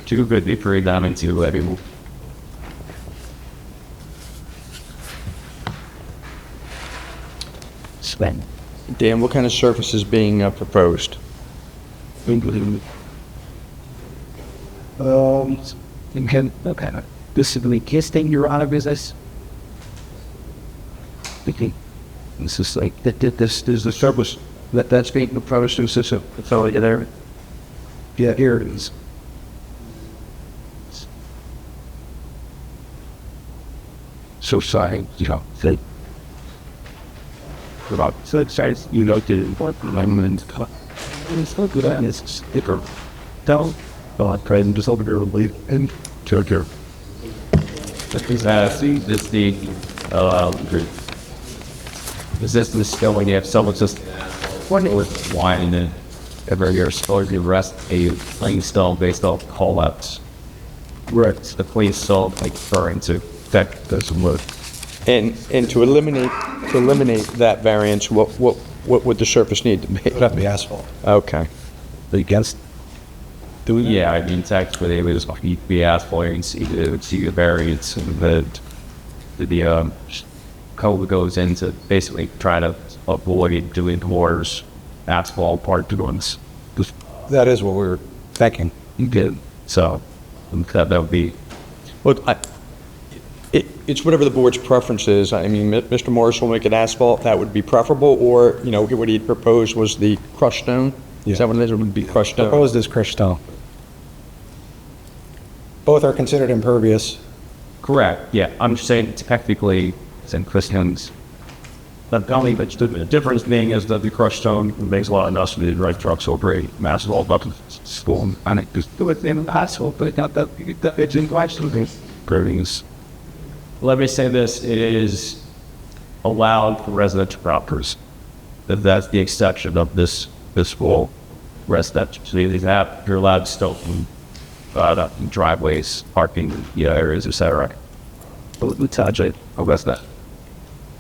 too good to bring down into every. Sven. Dan, what kind of surface is being proposed? Okay. This is the kisting you're out of business. This is like this is the surface that's being proposed to system. So there. Yeah, here it is. So sorry, that. So it starts, to environment. It's so good and it's thicker. Don't try and just over here and leave and take care. See, this the resistance going. You have someone just with wine and every year story the rest a plain stone based off call outs. Right, the plain stone like referring to that doesn't work. And to eliminate that variance, what would the surface need to be? It'd have to be asphalt. Okay. Against yeah, I mean technically it was be asphalt and see the variance and the code goes into basically trying to avoid doing towards asphalt part to ones. That is what we were thinking. Good. So that would be. Well, it's whatever the board's preference is. I mean, Mr. Morris will make it asphalt. That would be preferable, or what he proposed was the crushed stone. Yeah. Is that what it is? It would be crushed stone. Proposed is crushed stone. Both are considered impervious. Correct. Yeah, I'm just saying technically, in Christians, but the difference being is that the crushed stone makes a lot of dust with right trucks or great massive all up storm and it just do it in the asphalt, but not that it's in question. Let me say this: it is allowed for residential properties. That's the exception of this full residential. So you're allowed still driveways, parking areas, etc. But we touch it. Oh, that's not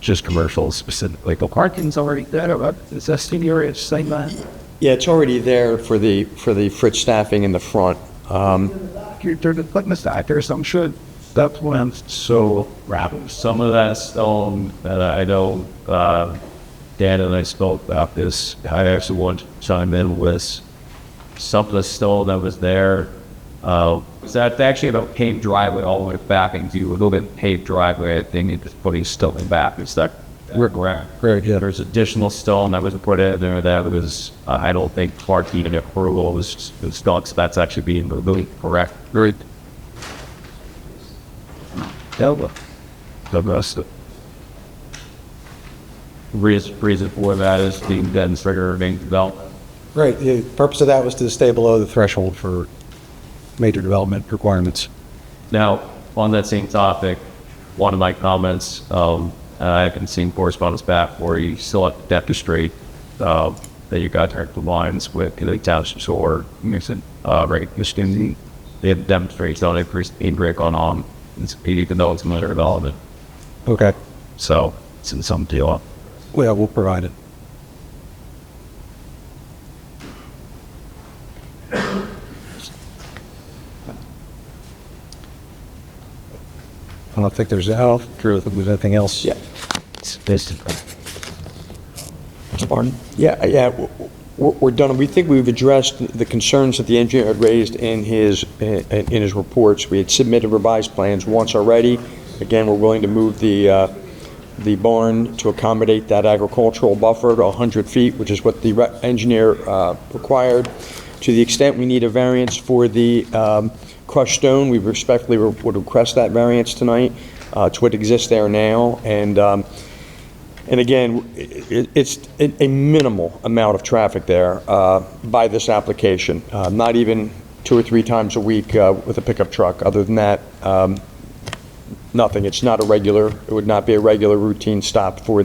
just commercial specifically. The parking's already there. But it's a senior area, same that. Yeah, it's already there for the fritz staffing in the front. You're putting this out there, some should. That's when so rapid. Some of that stone that I know, Dan and I spoke about this. I actually want to chime in with some of the stone that was there. That's actually a paved driveway all the way back into a little bit paved driveway. I think it's putting stone back. It's that correct. Yeah. There's additional stone that was put in there that was I don't think parking and approval was done. So that's actually being removed. Correct. Right. The best reason for that is the then trigger main development. Right. The purpose of that was to stay below the threshold for major development requirements. Now, on that same topic, one of my comments, I haven't seen correspondence back where you still have to demonstrate that you got direct lines with the townships or right, Michigan. They have to demonstrate that they first speed break on even though it's major development. Okay. So it's in some deal. Well, we'll provide it. I don't think there's anything else. Yeah. Pardon? Yeah. We're done. We think we've addressed the concerns that the engineer had raised in his reports. We had submitted revised plans once already. Again, we're willing to move the barn to accommodate that agricultural buffer to 100 feet, which is what the engineer required. To the extent we need a variance for the crushed stone, we respectfully would request that variance tonight to what exists there now. And again, it's a minimal amount of traffic there by this application, not even 2 or 3 times a week with a pickup truck. Other than that, nothing. It would not be a regular routine stop for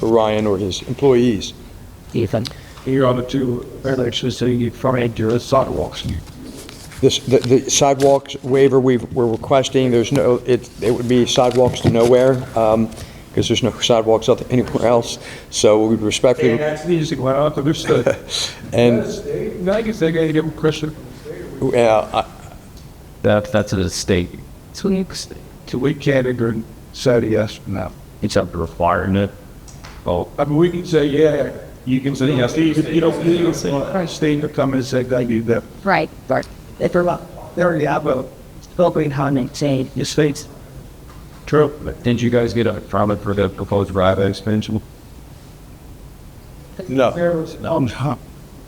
Ryan or his employees. Ethan. Here are the two variations, so you from your sidewalks. The sidewalks waiver we're requesting, there's no, it would be sidewalks to nowhere, because there's no sidewalks anywhere else, so we would respectfully. That's the easy one, I understood. And, I guess they gave him a question. yeah, That's a state. So we can't agree, say yes or no. It's up to requiring it. Oh, I mean, we can say, yeah, you can say yes, you don't say, I state to come and say, I do that. Right, right. If we're They already have a, open how they say your states. True. didn't you guys get a permit for the proposed driveway expansion? no. No.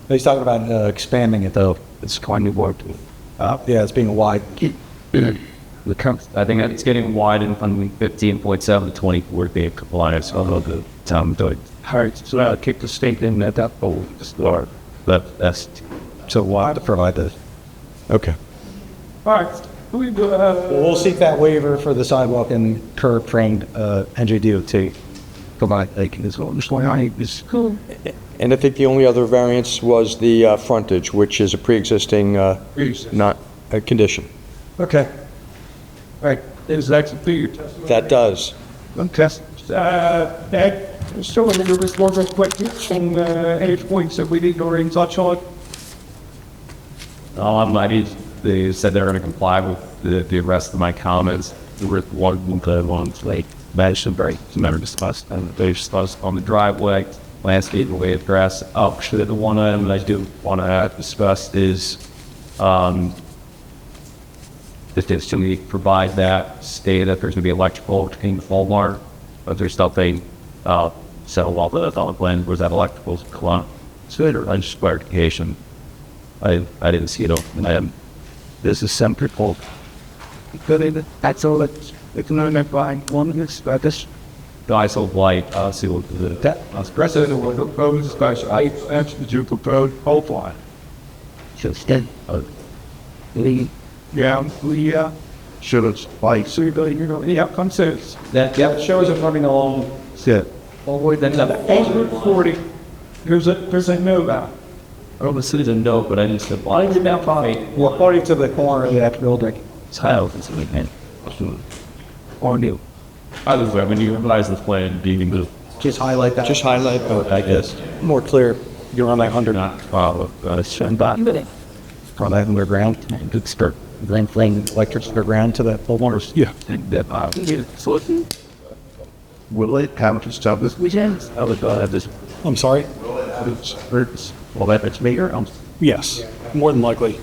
He's talking about expanding it, though. It's kind of worked. Yeah, it's being wide. I think it's getting wide in from 15.7 to 24 being compliance of the town doing. All right, so I'll kick the state in at that pole. That's So we'll have to provide this. Okay. All right, we, We'll seek that waiver for the sidewalk and curb trained NJDOT. Provide, like, this one, this one, I is cool. And I think the only other variance was the frontage, which is a pre-existing, not a condition. Okay. All right, is that complete? That does. Okay. Ed, so there was one more question, any points that we didn't already touch on? They said they're going to comply with the rest of my comments. There were ones like mentioned, very never discussed, and they discussed on the driveway, landscape, the way of grass. Oh, actually, the one item that I do want to discuss is if there's to me provide that state that there's going to be electrical in the Walmart, but there's something settled all the plan was that electrical consider just clarification. I didn't see it open. This is centrifugal. That's all it's known that by one is about this. Guys of light, see what That was president of the proposed special. I actually do propose whole line. Just then. Yeah, we, should have, like, so you know, yeah, consensus. that shows it running along. it. All the way then to the 40. There's a no about. Oh, the citizen no, but I didn't say why. Well, according to the corner of that building. Child is man. Or new. Either way, when you realize the plan being moved, Just highlight that. Just highlight, I guess. more clear. You're on that 100. Not follow. Send back. Probably underground. Good start. Then playing electric underground to that building. Yeah. That so will it have to stop this weekend? I would have this. I'm sorry? Well, that's me or Yes, more than likely.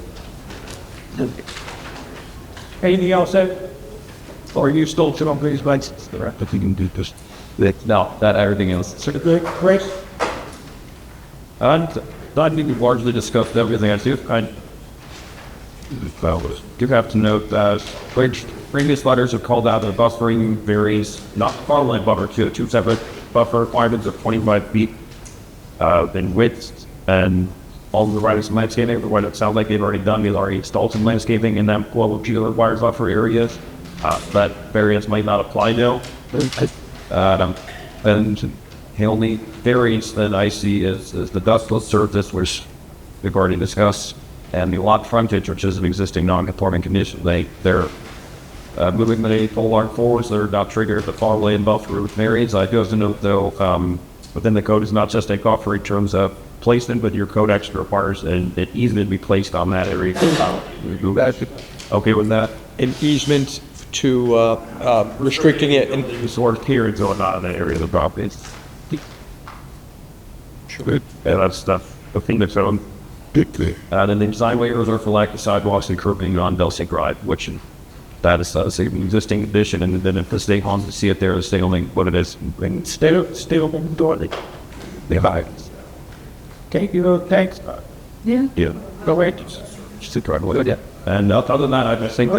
Anything else, Ed? Or are you still on these lights? if you can do this. No, that everything else. So good, great. And I think we've largely discussed everything. I do have to note that previous letters have called out that buffering varies, not farmland buffer, two separate buffer requirements of 25 feet in width, and all of the writers landscaping, what it sounds like they've already done, they've already installed some landscaping in them global required buffer areas. That variance might not apply now. And the only variance that I see is the dustless surface, which we've already discussed, and the lot frontage, which is an existing non-conforming condition. They're moving the pole arc forwards, they're not triggered the farmland buffer variance. I do have to note though, within the code is not just a buffer in terms of placement, but your code actually requires an easement to be placed on that area. Okay with that? an easement to restricting it. And sort of here and going on in that area of the property. Good. Yeah, that's the thing that's on. And then the design waivers are for lack of sidewalks and curbing on Delsea Drive, which that is an existing condition, and then if the state wants to see it there, the state only what it is. Stay open door. They buy. Okay, thanks. Yeah. Yeah. Go ahead. Just to try to look at it. And other than that, I think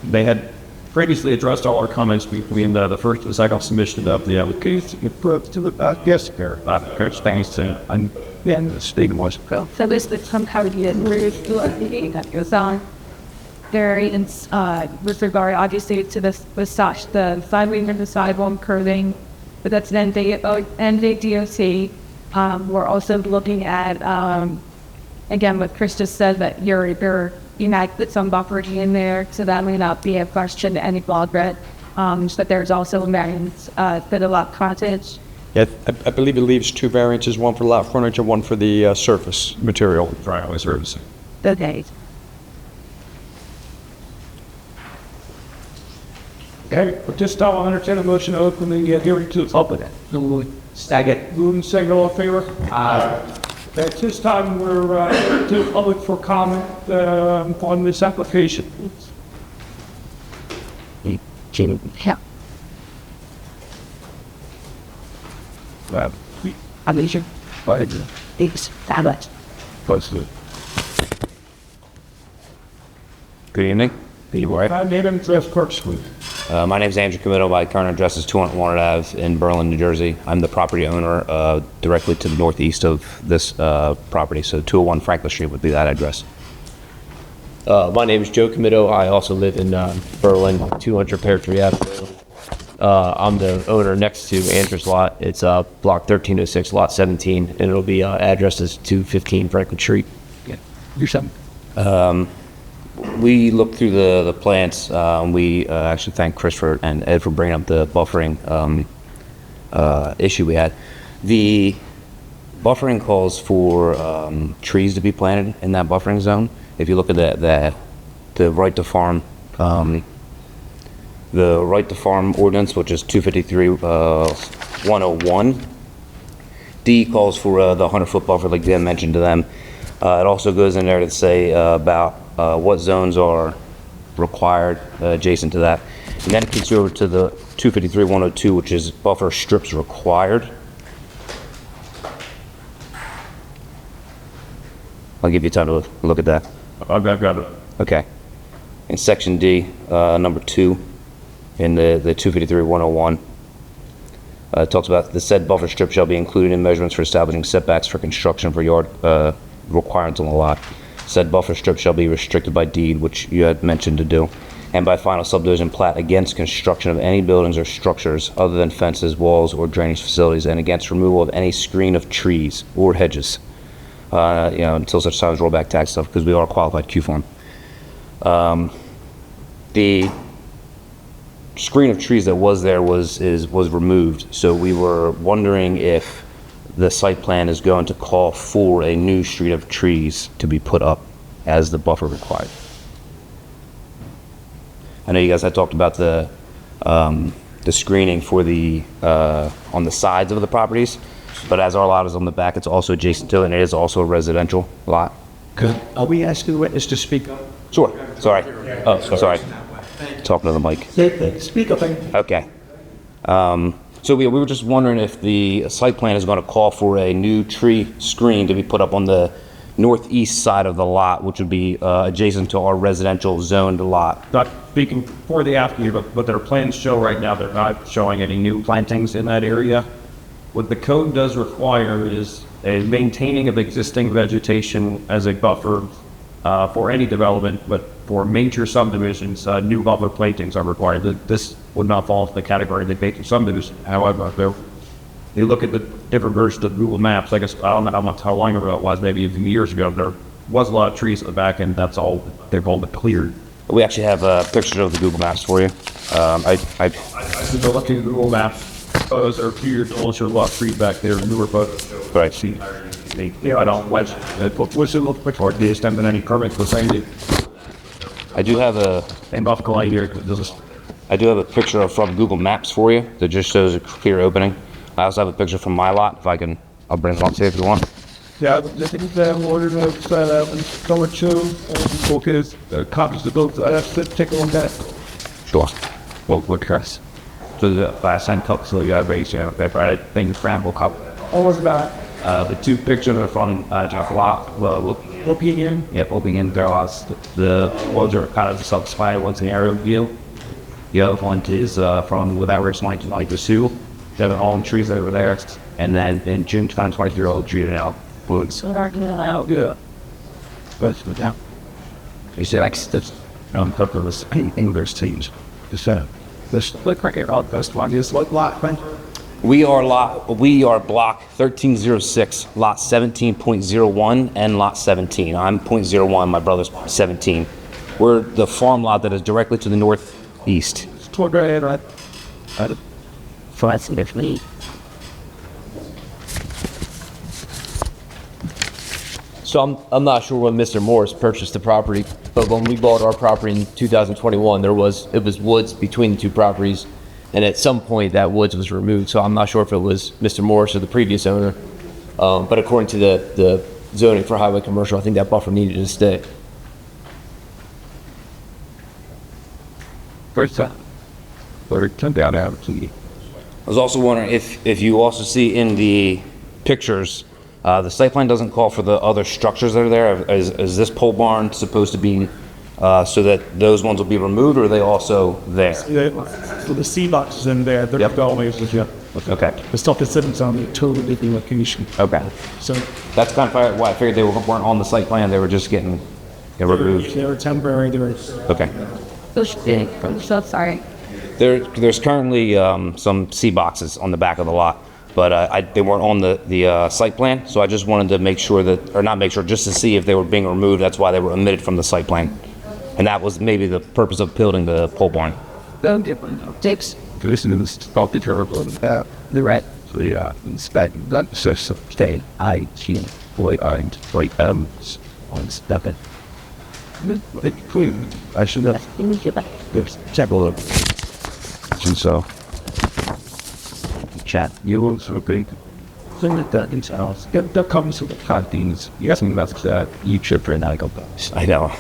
they had previously addressed all our comments between the first and second submission of the application. You put to the yes, here. Thanks to and then the state was. So this is somehow we're looking at your song. Variance with regard obviously to the side wing and the sidewalk curving, but that's an NJDOC. We're also looking at again what Chris just said, that you're you might put some buffering in there, so that may not be a question to any progress. But there's also a variance for the lot frontage. Yeah, I believe it leaves 2 variances, one for lot frontage and one for the surface material. Driveway service. Okay. Okay, at this time, I'll entertain a motion to open the hearing to the public. Second. Moving and second, all in favor? At this time, we're to the public for comment on this application. Yeah. Alicia. It's that. Good evening. Name and address, clerk, please. My name is Andrew Comito. My current address is 201 Ave in Berlin, New Jersey. I'm the property owner directly to the northeast of this property, so 201 Franklin Street would be that address. My name is Joe Comito. I also live in Berlin, 200 Pear Tree Avenue. I'm the owner next to Andrew's lot. It's block 1306, lot 17, and it'll be addressed as 215 Franklin Street. Yeah. You're something. We looked through the plans. We actually thank Chris and Ed for bringing up the buffering issue we had. The buffering calls for trees to be planted in that buffering zone. If you look at the right to farm, the right to farm ordinance, which is 253-101, D calls for the 100-foot buffer, like Dan mentioned to them. It also goes in there to say about what zones are required adjacent to that. And then it gets you over to the 253-102, which is buffer strips required. I'll give you time to look at that. I've got it. Okay. In section D, number 2, in the 253-101, it talks about the said buffer strip shall be included in measurements for establishing setbacks for construction for yard requirements on the lot. Said buffer strip shall be restricted by deed, which you had mentioned to do, and by final subdivision plat against construction of any buildings or structures other than fences, walls, or drainage facilities, and against removal of any screen of trees or hedges, until such time as rollback tax stuff, because we are a qualified Q form. The screen of trees that was there was removed, so we were wondering if the site plan is going to call for a new street of trees to be put up as the buffer required. I know you guys had talked about the screening for the on the sides of the properties, but as our lot is on the back, it's also adjacent to it, and it is also a residential lot. Are we asking the witness to speak up? Sure. Sorry. Oh, sorry. Talking to the mic. Speak up. Okay. So we were just wondering if the site plan is going to call for a new tree screen to be put up on the northeast side of the lot, which would be adjacent to our residential zoned lot. Not speaking for the applicant, but their plans show right now they're not showing any new plantings in that area. What the code does require is a maintaining of existing vegetation as a buffer for any development, but for major subdivisions, new buffer plantings are required. This would not fall into the category of the major subdivision. However, they look at the different versions of Google Maps. I guess I don't know how long ago it was, maybe a few years ago. There was a lot of trees at the back end. That's all they've all but cleared. We actually have pictures of the Google Maps for you. I did look at Google Maps. Photos are a few years old. Show a lot of trees back there. Newer photos. Right. I don't what's it look like for the extent that any permits for saying I do have a picture from Google Maps for you that just shows a clear opening. I also have a picture from my lot. If I can, I'll bring it on to you if you want. Yeah, I think that ordered number 2, because copies of both. I have to take a look at it. Sure. Well, Chris. So the last time so you have raised I think Scramble cup. Almost about The 2 pictures are from top lot. looking in. Yep, looking in there was the ones are kind of self-spied. One's an aerial view. The other one is from without rich like the Sioux. They have all the trees over there. And then in June 2023, all treated out woods. Yeah. But down. He said, like, this English teams. This look right here, all the best one is what lot, man? We are block 1306, lot 17.01 and lot 17. I'm .01, my brother's 17. We're the farm lot that is directly to the northeast. Toward right. For us, if we So I'm not sure when Mr. Morris purchased the property, but when we bought our property in 2021, it was woods between the two properties, and at some point that woods was removed. So I'm not sure if it was Mr. Morris or the previous owner, but according to the zoning for highway commercial, I think that buffer needed to stay. First time. Or it turned out to. I was also wondering if you also see in the pictures, the site plan doesn't call for the other structures that are there. Is this pole barn supposed to be so that those ones will be removed, or are they also there? So the C box is in there, they're Yep. always, yeah. Okay. The stuff that sits on the totally different location. Okay. So That's kind of why I figured they weren't on the site plan. They were just getting removed. they're temporary, they're, Okay. I'm so sorry. There's currently some C boxes on the back of the lot, but they weren't on the site plan, so I just wanted to make sure that, or not make sure, just to see if they were being removed. That's why they were omitted from the site plan. And that was maybe the purpose of building the pole barn. Tapes. Listen to this, talk to terrible. the red The inspect that says stay. I see boy I'm like on stuff it. I should have. There's several of them. So chat. You will sort of be thing like that in house. That comes with the canteens. You ask me about that. You chip for an I go. I know.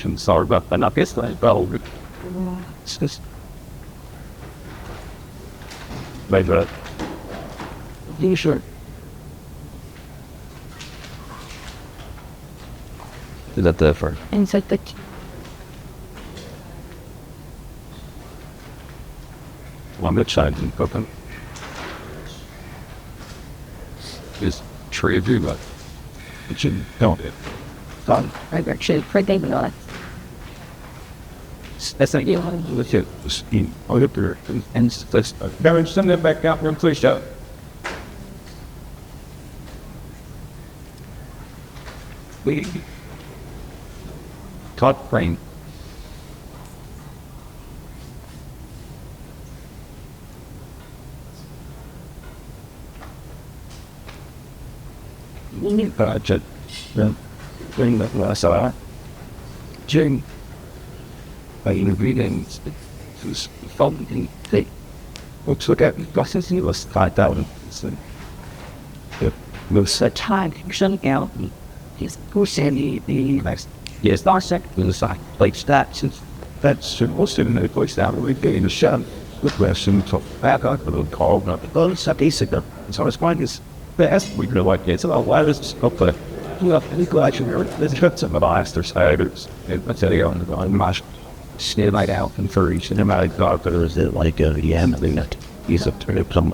I'm sorry about that. Not this like well. It's just. Like that. You sure? Is that the first? Inside the One that side and open. Is tree of you, but it shouldn't don't it. phone. I actually pretty good. That's not you. Let's hit the scheme. I'll hit there. And let's Baron, send that back out and please out. We taught frame. Just bring that last hour. Jane, by ingredients, who's following the looks like at glasses, he was 5,000. Most of the time, shutting out. He's pushing the next. Yes, last second to the side. Like that, since that's most of the place down, we get in the shop. Good question, so back up a little call, not the bonus, so basic. So it's quite as fast. We know what it's about. Why does it go well, any collection here, there's just some of the last or siders. And let's say on the mash, stay like out and furries, and I thought there was like a yam, I think that he's up to some.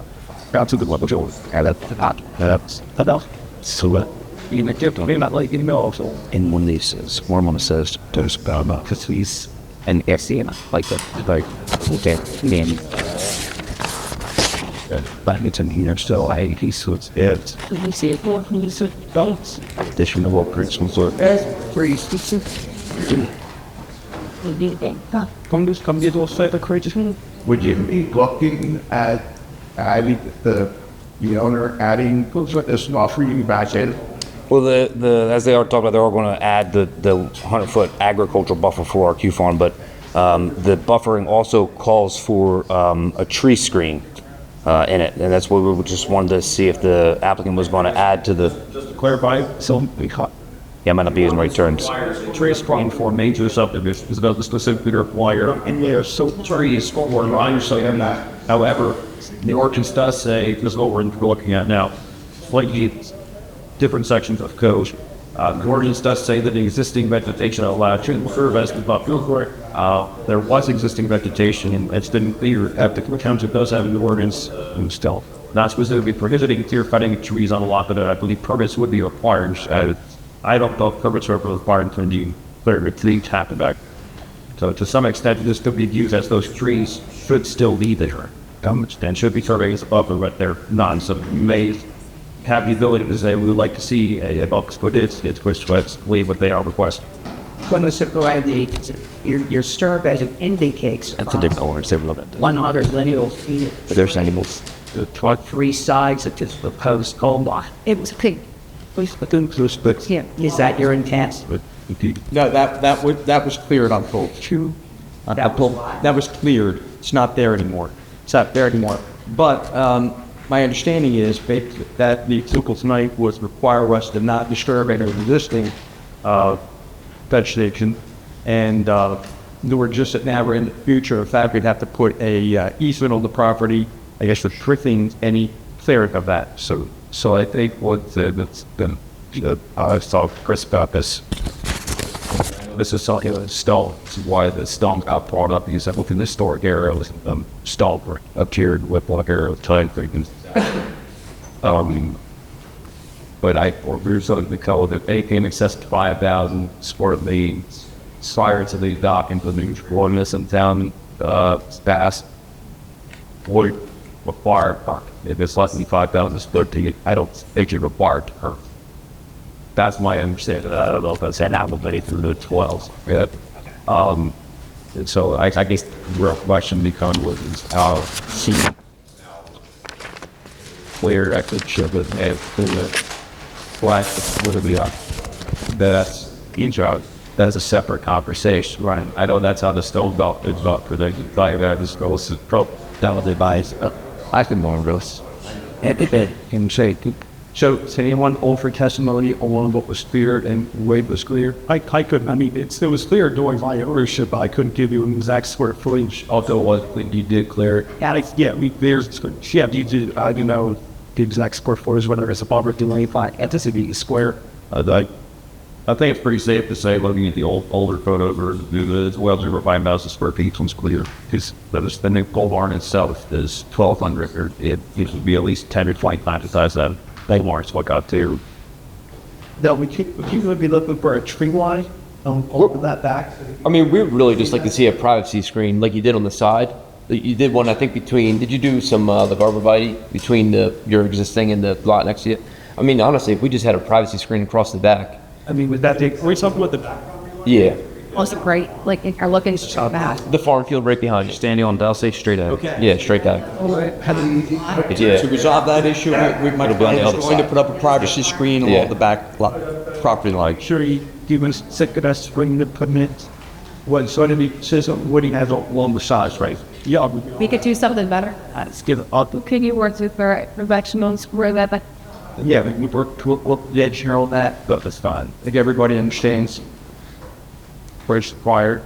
Got to the level, and that's enough. So, you know, definitely not like you know, also. In one of these, Swarm says, There's about because he's an SC like that, like okay, man. but it's in here, so he's what's it. We see it more from the adults. Additional workers, some sort. Pretty specific. What do you think? come get all set of crazy. Would you be looking at adding the owner adding this offering back in? well, as they are talking about, they're all going to add the 100-foot agricultural buffer for our Q farm, but the buffering also calls for a tree screen in it, and that's what we just wanted to see if the applicant was going to add to the. Just to clarify, so we caught. Yeah, I might not be using the right terms. Tree screen for major subdivision is about the specifically required in there, so trees for lines, so in that. However, the ordinance does say, this is what we're looking at now, slightly different sections of code. The ordinance does say that the existing vegetation allowed to serve as the buffer. There was existing vegetation, and it's been clear that the township does have an ordinance still. Not specifically prohibiting clear cutting trees on a lot, but I believe permits would be required. I don't know if permits are required to do clear trees happen back. So to some extent, this could be used as those trees should still be there. and should be surveying as a buffer, but they're not. So you may have the ability to say, we would like to see a box, but it's leave what they are requesting. When the circularity, your survey indicates That's a different one. Say a little bit. 100 lineal feet. There's animals. The three sides of this proposed home lot. It was pink. Is that your intent? No, that was cleared on Pope. That was cleared. It's not there anymore. It's not there anymore. But my understanding is that the approval tonight was require us to not disturb any existing vegetation, and nor just that now or in the future, in fact, we'd have to put a easement on the property, I guess, restricting any clearing of that. So I think what that's been, I talked to Chris about this. This is something that's stone. This is why the stone got brought up, because within the historic area was stone appeared with like area of time frequency. But we're sort of the code that anything excess to 5,000 square leagues prior to the dock into the ordinance in town passed would require park. If it's less than 5,000 square feet, I don't think you're required to park. That's my understanding. I don't know if that's an applicable through the 12s. Yeah. And so I guess the real question becomes was how clear I could show it and black would be up. That's intro. That's a separate conversation, right? I know that's how the stone belt is about for the this goes to pro down the device. I can more this. And say, so does anyone offer testimony on what was cleared and what was cleared? I couldn't, I mean, it was clear during my ownership, I couldn't give you an exact square footage. Although what you did clear it. You did, I do know the exact square footage, whether it's a buffer delay, anticipating square. I think it's pretty safe to say, looking at the older photo version, it's well over 5,000 square feet was clear. Because the new pole barn itself is 1,200, or it would be at least 10 or 20 times the size of that. They more is what got there. No, we would be looking for a tree line over that back. I mean, we would really just like to see a privacy screen like you did on the side. You did one, I think, did you do some, the arborvitae between your existing and the lot next to you? I mean, honestly, if we just had a privacy screen across the back. I mean, would that take, we something with the back? Yeah. Also great, like, if you're looking to back. The farm field right behind you. Standing on Delsea, straight out. Okay. Yeah, straight back. To resolve that issue, we might be going to put up a privacy screen along the back property line. Sure, you was sick of us bringing the permit. What's going to be, says what he has along the sides, right? Yeah. We could do something better. Let's give it up. Could you work with the professionals where that, Yeah, we worked with the engineer on that, but that's fine. I think everybody understands where it's required.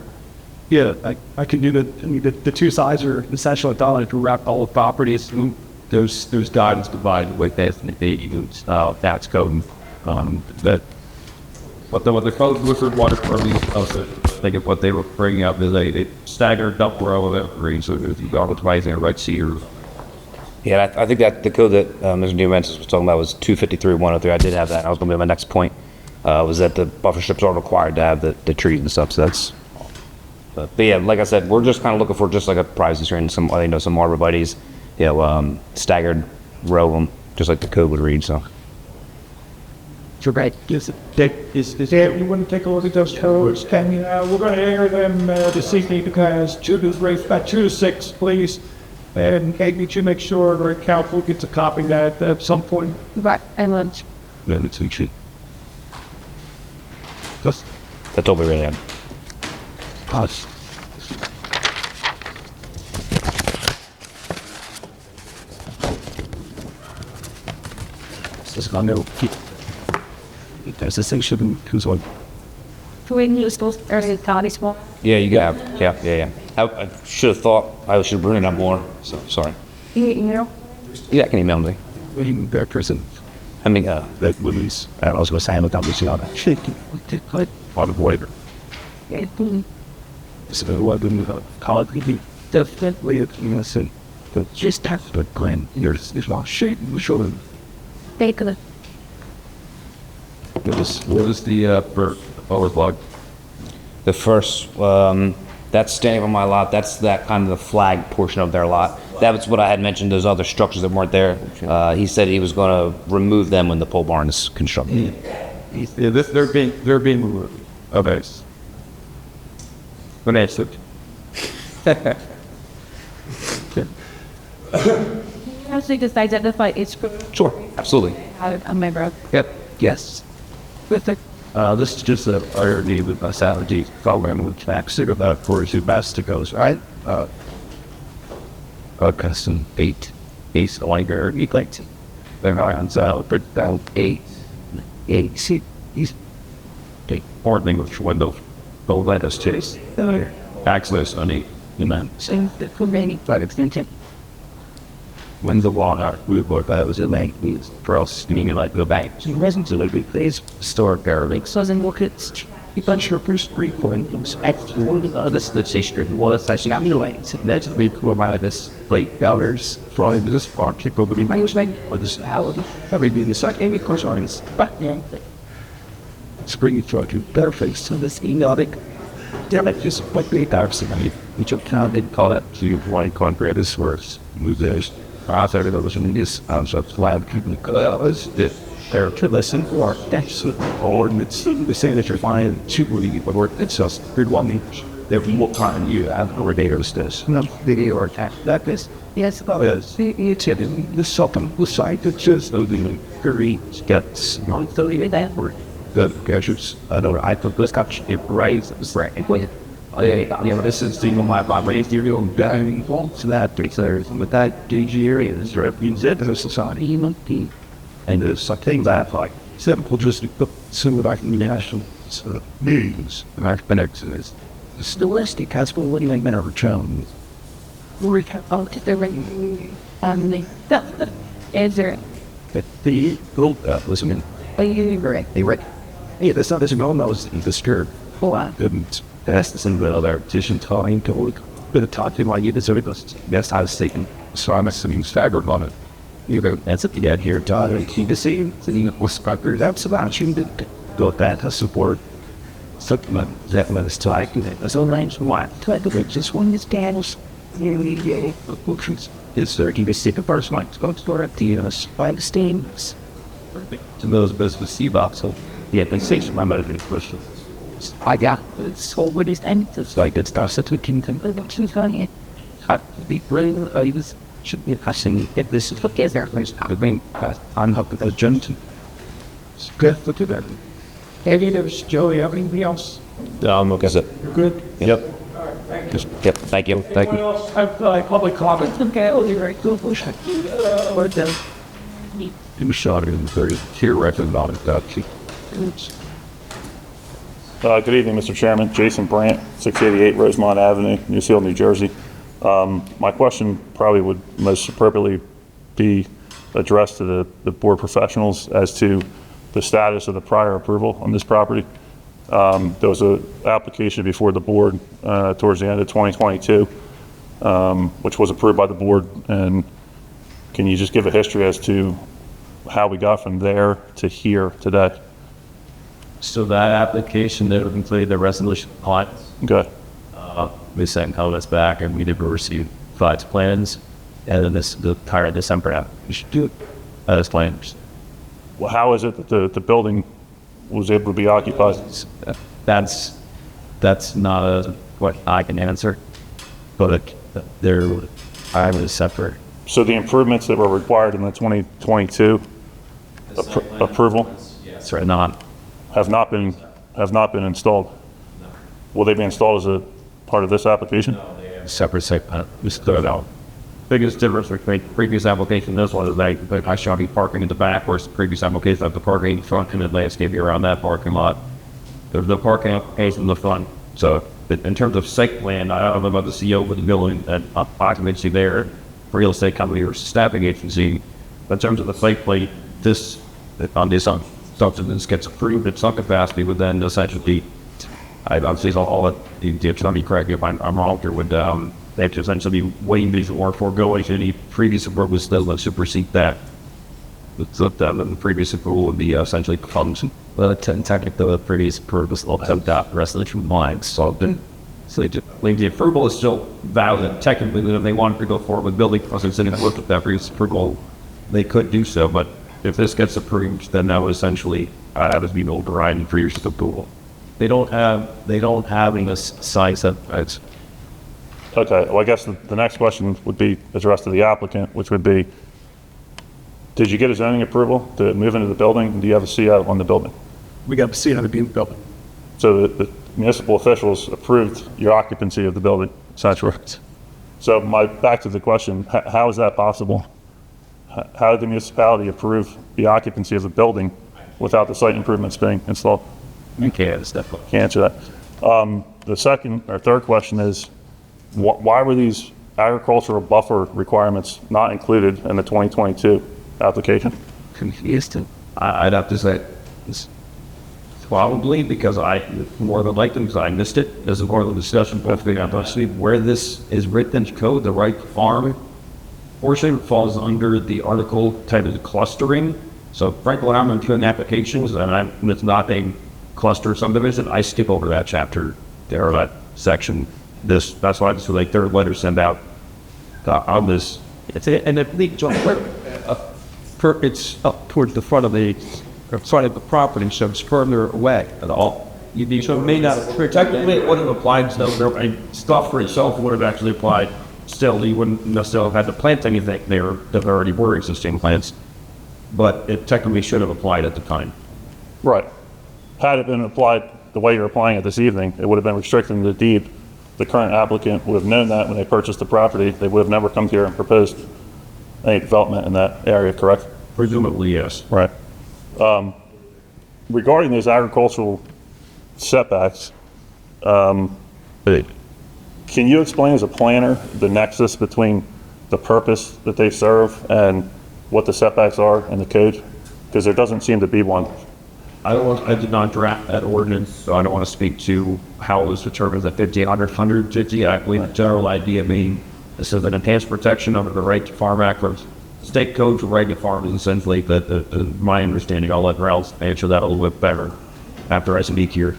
Yeah, I can do the two sides are essentially done to wrap all the properties. Those guidance provided with that's code. That What the code Woodford Water Department also think of what they were bringing up is a staggered dump row of evergreen, so if you got advising a right cedar. Yeah, I think that the code that Mr. Diamandis was talking about was 253-103. I did have that. I was going to be my next point. Was that the buffer strips are required to have the trees and stuff. So that's. But yeah, like I said, we're just kind of looking for just like a privacy screen, some arborvitaes, staggered row of them, just like the code would read. So. You're right. Is there, you want to take a look at those codes? Can you, we're going to air them this evening because 2 to 6, please. And maybe to make sure the council gets a copy of that at some point. right, and lunch. Then it's easy. That's all we really have. Us. This is going to keep. There's a section who's on. Can we use those early toddies more? Yeah, you got. Yeah. I should have thought I should bring it up more. So sorry. You know? Yeah, I can email me. Their person. I mean, That women's. I was going to say, I'm about to see all that. Shit. On the border. Yeah. So what the college people definitely innocent. But just that's but Glenn, there's not shade in the shoulder. They could. What was the overlog? the first, that That's standing on my lot. That's that kind of the flag portion of their lot. That was what I had mentioned, those other structures that weren't there. He said he was going to remove them when the pole barn is constructed. Yeah, they're being removed. Okay. Good answer. Actually, just identify its Sure, absolutely. a member of. Yep. Yes. This is just a irony with my salary program, which makes it about 42 basticos, right? Custom eight longer, like they're on sale, but down eight. See, he's important English window, go let us chase. Access on eight, you know. Same the remaining but extension. When the water we were those in like these for us steaming like the bank. So residents of the place store paralinks. So then look at A bunch of first points. Actually, one of the other station was actually got me away. So that's the people about this late doubters from this part. People will be my or this how every be the second maybe course on this. But yeah, spring truck you better face to this email. Damn it, just what they are somebody. Which of town they call that to one concrete is worse. Move those. I thought it was in this so flag people was they're to listen or that's the ordinance. The saying that you're flying to or it's just good one they will time you have or data this. No video or attack that is yes, because it's the something the site it's just the very gets not so even that word. The gadgets I don't know I put this catch it right with this is the my raised area of dying so that there's with that DG area is represented as society monkey and there's something that like simple just some of our national news and our connections stilistic has been what do you think men are returned we can all get the ring and the answer but the gold listening you correct they read hey that's not this no knows the skirt wow didn't that's the same little their petition time to look bit of talking while you deserve it that's how it's taken so I'm assuming staggered on it you know that's what you get here daughter you can see was proper that's about you to go that to support something that was talking that's all range one just one is daniels is there you can see the first one go to at the spike stains to those business sea box so the administration my motivated question I got it's all what is and it's like it's not such a king thing but she's funny be brilliant I was should be passing if this is what is there I mean I'm hoping that Johnson good look at that Eddie, there's Joey, anything else? I'm okay. You're good? Yep. Yep, thank you. Thank Anyone you. else have public comment? okay oh you're right cool push Or the he was shot in the 30 here record about it that she Good evening, Mr. Chairman. Jason Brandt, 688 Rosemont Avenue, New Seal, New Jersey. My question probably would most appropriately be addressed to the board professionals as to the status of the prior approval on this property. There was an application before the board towards the end of 2022, which was approved by the board. And can you just give a history as to how we got from there to here today? so that application that would include the resolution plot Okay. we sent comments back and we never received five plans and then the entire December application do as plans Well, how is it that the building was able to be occupied? that's not what I can answer but I was separate So the improvements that were required in the 2022 approval yes or not have not been installed. Will they be installed as a part of this application? separate site plan just throw it out biggest difference between previous application this one is like I shall be parking in the back whereas the previous application of the parking in front and the landscaping around that parking lot there's no parking application in the front so in terms of site plan I don't know about the CO with the building and occupancy there real estate company or staffing agency but in terms of the site plan this on this substance gets approved at some capacity would then essentially I obviously all the let me correct you if I'm wrong here would they have to essentially be waiting before foregoing any previous approval was still supersede that. The previous approval would be essentially function. Well, technically the previous approval was that resolution lines. So So the approval is still valid technically. If they wanted to go forward with building process and look at that previous approval, they could do so. But if this gets approved, then that would essentially would be overriding for your approval. They don't have any side setbacks. Okay, well, I guess the next question would be addressed to the applicant, which would be, did you get a zoning approval to move into the building? Do you have a CO on the building? We got to see how to be in the building. So the municipal officials approved your occupancy of the building, essentially. So back to the question, how is that possible? How did the municipality approve the occupancy of the building without the site improvements being installed? You can't, it's definitely. Can't answer that. The second or third question is, why were these agricultural buffer requirements not included in the 2022 application? I'd have to say it's probably because more than likely because I missed it as a part of the discussion. But obviously where this is written in code, the right farm portion falls under the article titled clustering. So frankly, when I'm doing applications and it's not a cluster subdivision, I skip over that chapter there, or that section. That's why it's like their letter sent out on this. And I believe, John, it's up towards the front of the property, so it's further away at all. So it may not. Technically, it would have applied. So stuff for itself would have actually applied. Still, you wouldn't necessarily have had to plant anything there that already were existing plants. But it technically should have applied at the time. Right. Had it been applied the way you're applying it this evening, it would have been restricting the deed. The current applicant would have known that when they purchased the property. They would have never come here and proposed any development in that area, correct? Presumably, yes. Right. Regarding those agricultural setbacks, can you explain as a planner the nexus between the purpose that they serve and what the setbacks are in the code? Because there doesn't seem to be one. I did not draft that ordinance, so I don't want to speak to how it was determined that 1,550. I believe the general idea being this is an enhanced protection under the Right to Farm Act, or state code for right to farm is essentially my understanding. I'll let Ralph answer that a little bit better after I speak here.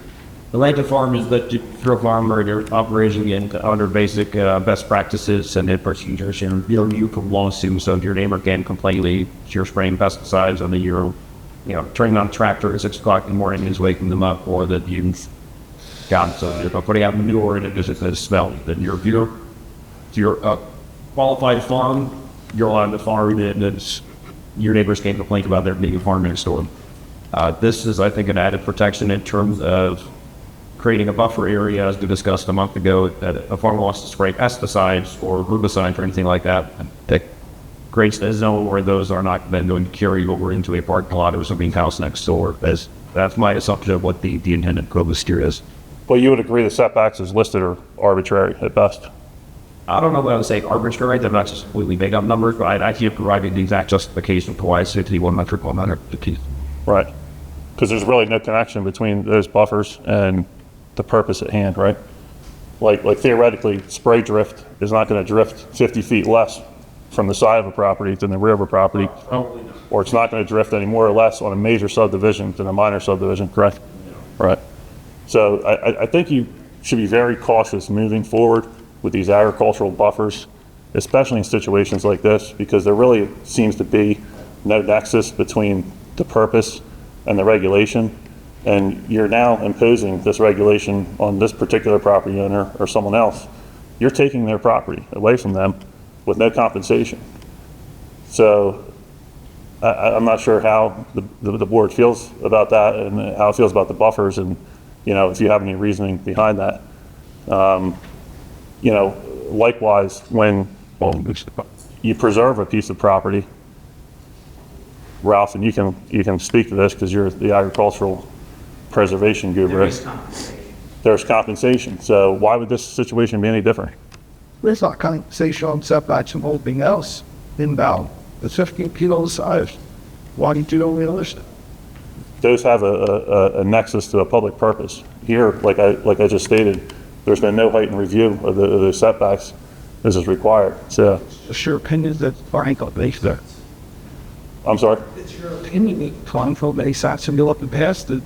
The right to farm is that you're a farmer and you're operating under basic best practices and procedures, and you're immune from lawsuits. So if your neighbor can't complain, you're spraying pesticides on the turning on a tractor at 6 o'clock in the morning is waking them up, or that you're putting out manure and it doesn't smell. Then if you're a qualified farm, you're allowed to farm, and your neighbors can't complain about there being a farm next door. This is, I think, an added protection in terms of creating a buffer area, as we discussed a month ago, that a farmer wants to spray pesticides or herbicides or anything like that. That creates a zone where those are not then going to carry over into a parking lot or something house next door. That's my assumption of what the intended code here is. Well, you would agree the setbacks as listed are arbitrary at best. I don't know what I would say arbitrary. They're not just completely made up numbers, but I can't provide the exact justification for why it's 5100. Right. Because there's really no connection between those buffers and the purpose at hand, right? Like theoretically, spray drift is not going to drift 50 feet less from the side of a property than the rear of a property, or it's not going to drift any more or less on a major subdivision than a minor subdivision, correct? Right. So I think you should be very cautious moving forward with these agricultural buffers, especially in situations like this, because there really seems to be no nexus between the purpose and the regulation. And you're now imposing this regulation on this particular property owner or someone else. You're taking their property away from them with no compensation. So I'm not sure how the board feels about that and how it feels about the buffers, and if you have any reasoning behind that. Likewise, when you preserve a piece of property, Ralph, and you can speak to this because you're the agricultural preservation guru. There's compensation. So why would this situation be any different? There's not compensation on setbacks and everything else inbound. It's 15 kilos size. Why didn't you only list it? Those have a nexus to a public purpose. Here, like I just stated, there's been no heightened review of the setbacks as is required. So It's your opinion that Frank makes that. I'm sorry? It's your opinion that Frank makes that to be looking past it.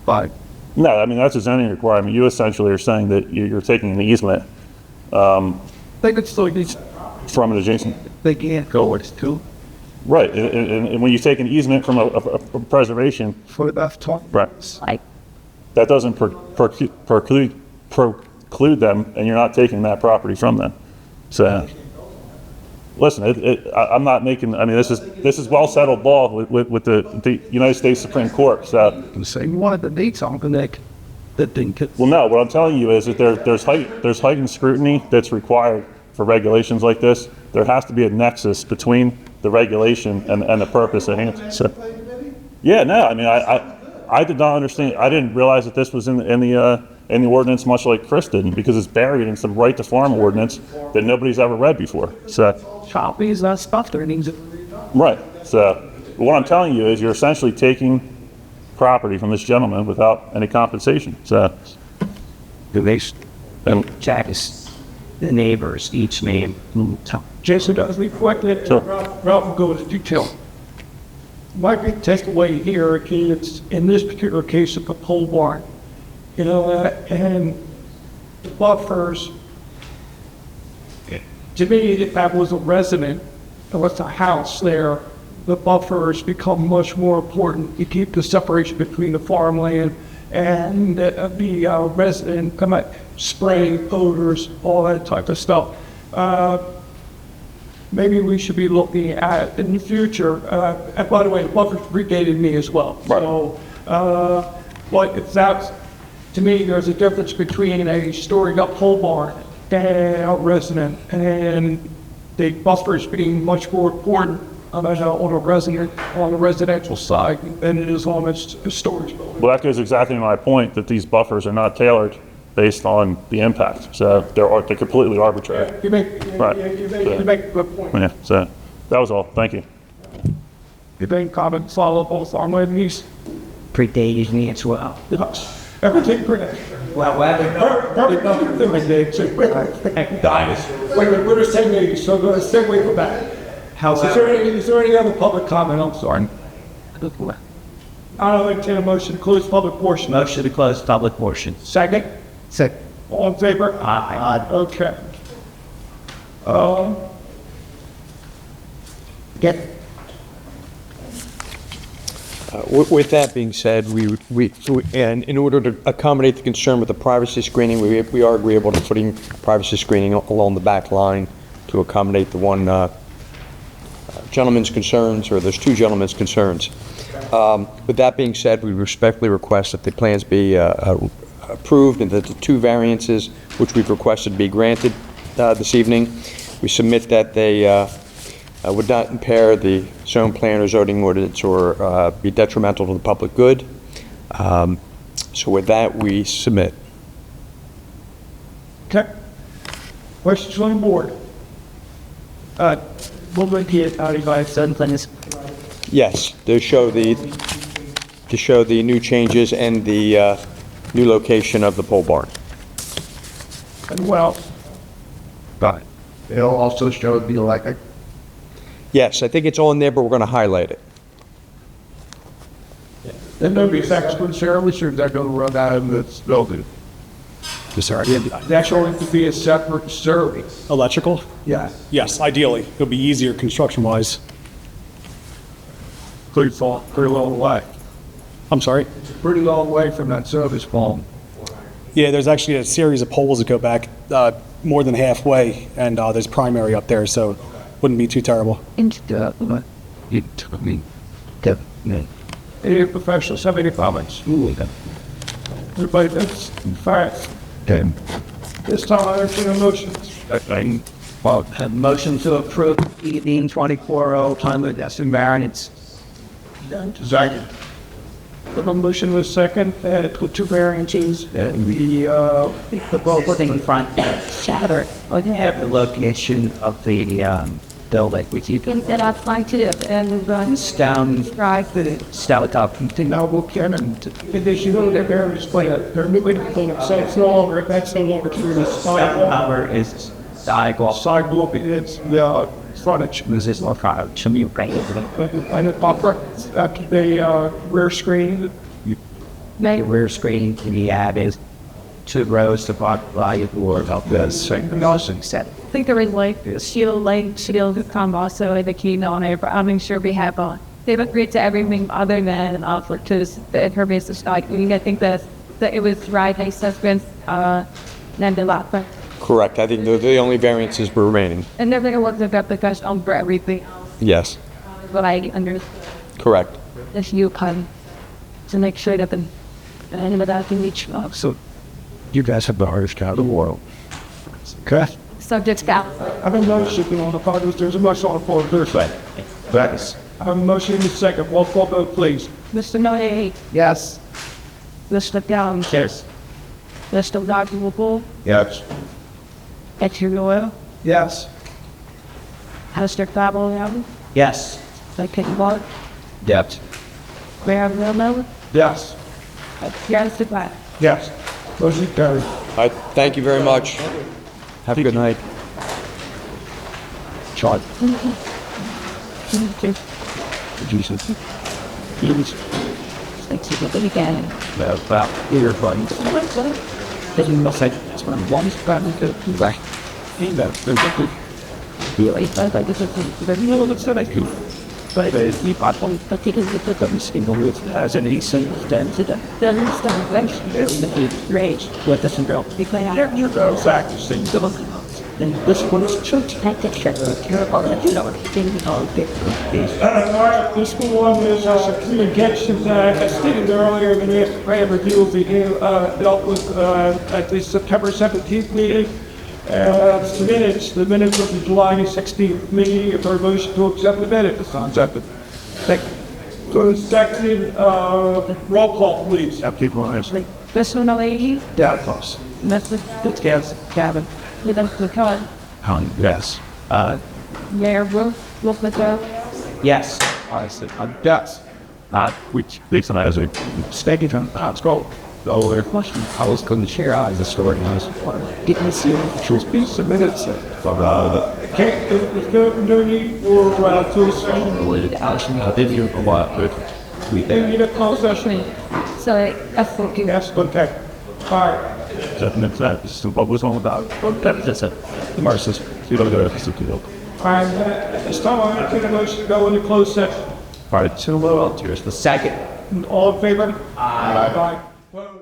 But No, I mean, that's a zoning requirement. You essentially are saying that you're taking an easement They could still use, from an adjacent. they can't go with it too. Right, and when you take an easement from a preservation, For that talk. right, Like, that doesn't preclude them, and you're not taking that property from them. So, listen, I'm not making, I mean, this is well settled law with the United States Supreme Court, so. Say you wanted to make something that didn't get. Well, no, what I'm telling you is that there's heightened scrutiny that's required for regulations like this. There has to be a nexus between the regulation and the purpose at hand. So, yeah, no, I mean, I did not understand. I didn't realize that this was in the ordinance, much like Chris didn't, because it's buried in some right to farm ordinance that nobody's ever read before. So, Choppy is not stuff there needs it. right. So, what I'm telling you is you're essentially taking property from this gentleman without any compensation. So, and Checks the neighbors, each name. Jason does reflect it, Sure. Ralph will go into detail. My big takeaway here is, in this particular case of a pole barn, and the buffers, to me, if that was a resident, or was a house there, the buffers become much more important. You keep the separation between the farmland and the resident, come out, spraying odors, all that type of stuff. Maybe we should be looking at in the future. And by the way, the buffers predated me as well. Right. So, but if that's, to me, there's a difference between a storing up pole barn and a resident, and the buffers being much more important on a residential side than it is on a storage building. well, that goes exactly to my point that these buffers are not tailored based on the impact. So they're completely arbitrary. You make, Right. you make a good point. Yeah. So that was all. Thank you. You think comment follow both farmland and these? Predated me as well. Everything pretty. Well, Probably nothing to my day. So, wait, we're just saying maybe, so let's segue from that. Is there any other public comment? I'm sorry. I'll entertain a motion to close public portion. Motion to close public portion. Second? Second. All in favor? Aye. Okay. Get. With that being said, and in order to accommodate the concern with the privacy screening, we are agreeable to putting privacy screening along the back line to accommodate the one gentleman's concerns, or there's two gentlemen's concerns. With that being said, we respectfully request that the plans be approved and that the two variances which we've requested be granted this evening. We submit that they would not impair the zone plan or zoning ordinance or be detrimental to the public good. So with that, we submit. Okay. Questions from the board? Movement here, 35 plans. Yes, to show the new changes and the new location of the pole barn. And well, But it'll also show the electric. Yes, I think it's on there, but we're going to highlight it. then there'll be experts there, we should that going to run out of this building. That's going to be a separate survey. Electrical? Yeah. Yes, ideally. It'll be easier construction-wise. Pretty long way. I'm sorry? Pretty long way from that service farm. Yeah, there's actually a series of poles that go back more than halfway, and there's primary up there, so wouldn't be too terrible. Any professionals have any comments? Everybody, that's fast. This time I entertain a motion. A motion to approve 1824 time with that's in variance. Second. The motion was second, with two variances, The both in front shatter. I have the location of the building, which you can that I'd like to, and down right. stout up. now we'll get into, because you know that variance play, they're moving the thing, so it's no longer, that's no longer through the sidewalk. Power is sidewalk. Sidewalk, it's the frontage. This is more crowd. Should be right. And the buffer, after the rear screen, make rear screening to be added, 2 rows to block light or help this. Set. I think there is like a shield to come also in the keynote on it, but I'm not sure we have they've agreed to everything other than offer to the impervious stock. I think that it was right, they suspend and the lot, but Correct. I think they're the only variances remaining. and they're going to look at the question on for everything. Yes, But I under correct. this you come to make sure that the end of that can reach So you guys have the hardest job in the world. Okay? subject down. I have a motion on the part, there's a motion on the floor, there's a second. Thanks. I have a motion in a second, roll call vote, please. Mr. Noe, Yes. Mr. Down, Yes. Mr. Dr. Yes. Mr. Noel, Yes. Mr. Fabo, Yes. Second Mark, Yes. Mayor Miller, Yes. yes, goodbye. Yes. Motion carried. All right, thank you very much. Have a good night. Charlie. Jesus. Thanks for the weekend. About here, buddy. Then you Say, it's one of the ones that I'm back. Ain't that, there's a good. really felt like this is the real looks that I could. But we bought one particularly the that was in the roof as an easy stand to the doesn't start like rage. what doesn't go. Because I There you go, back to things. Then this one is church. I take care of You know, The school one is communications, as stated earlier, in the prior review of the dealt with at the September 17th meeting. The minutes of the July 16th meeting, if there are motion to accept the minutes. Accepted. So the second, roll call, please. keep on asking. Mr. Noe, Yeah, close. Mr. Yes. Cabin, Mr. Cohen, Yes. Mayor Brooke, Mr. Yes. I said, yes. Which, this one has a steady from scroll. Oh, there. I was going to share out the story. I was getting to see it. She was being submitted. Okay, there's no need for, to assume. I did hear a lot, but we They need a closed session. So I think Yes, okay. All right. that's what was all about. That's it. The Marxist. You don't go to the All right, this time I'm going to take a motion to go into closed session. All right, so here's the Second. All in favor? Aye. Aye.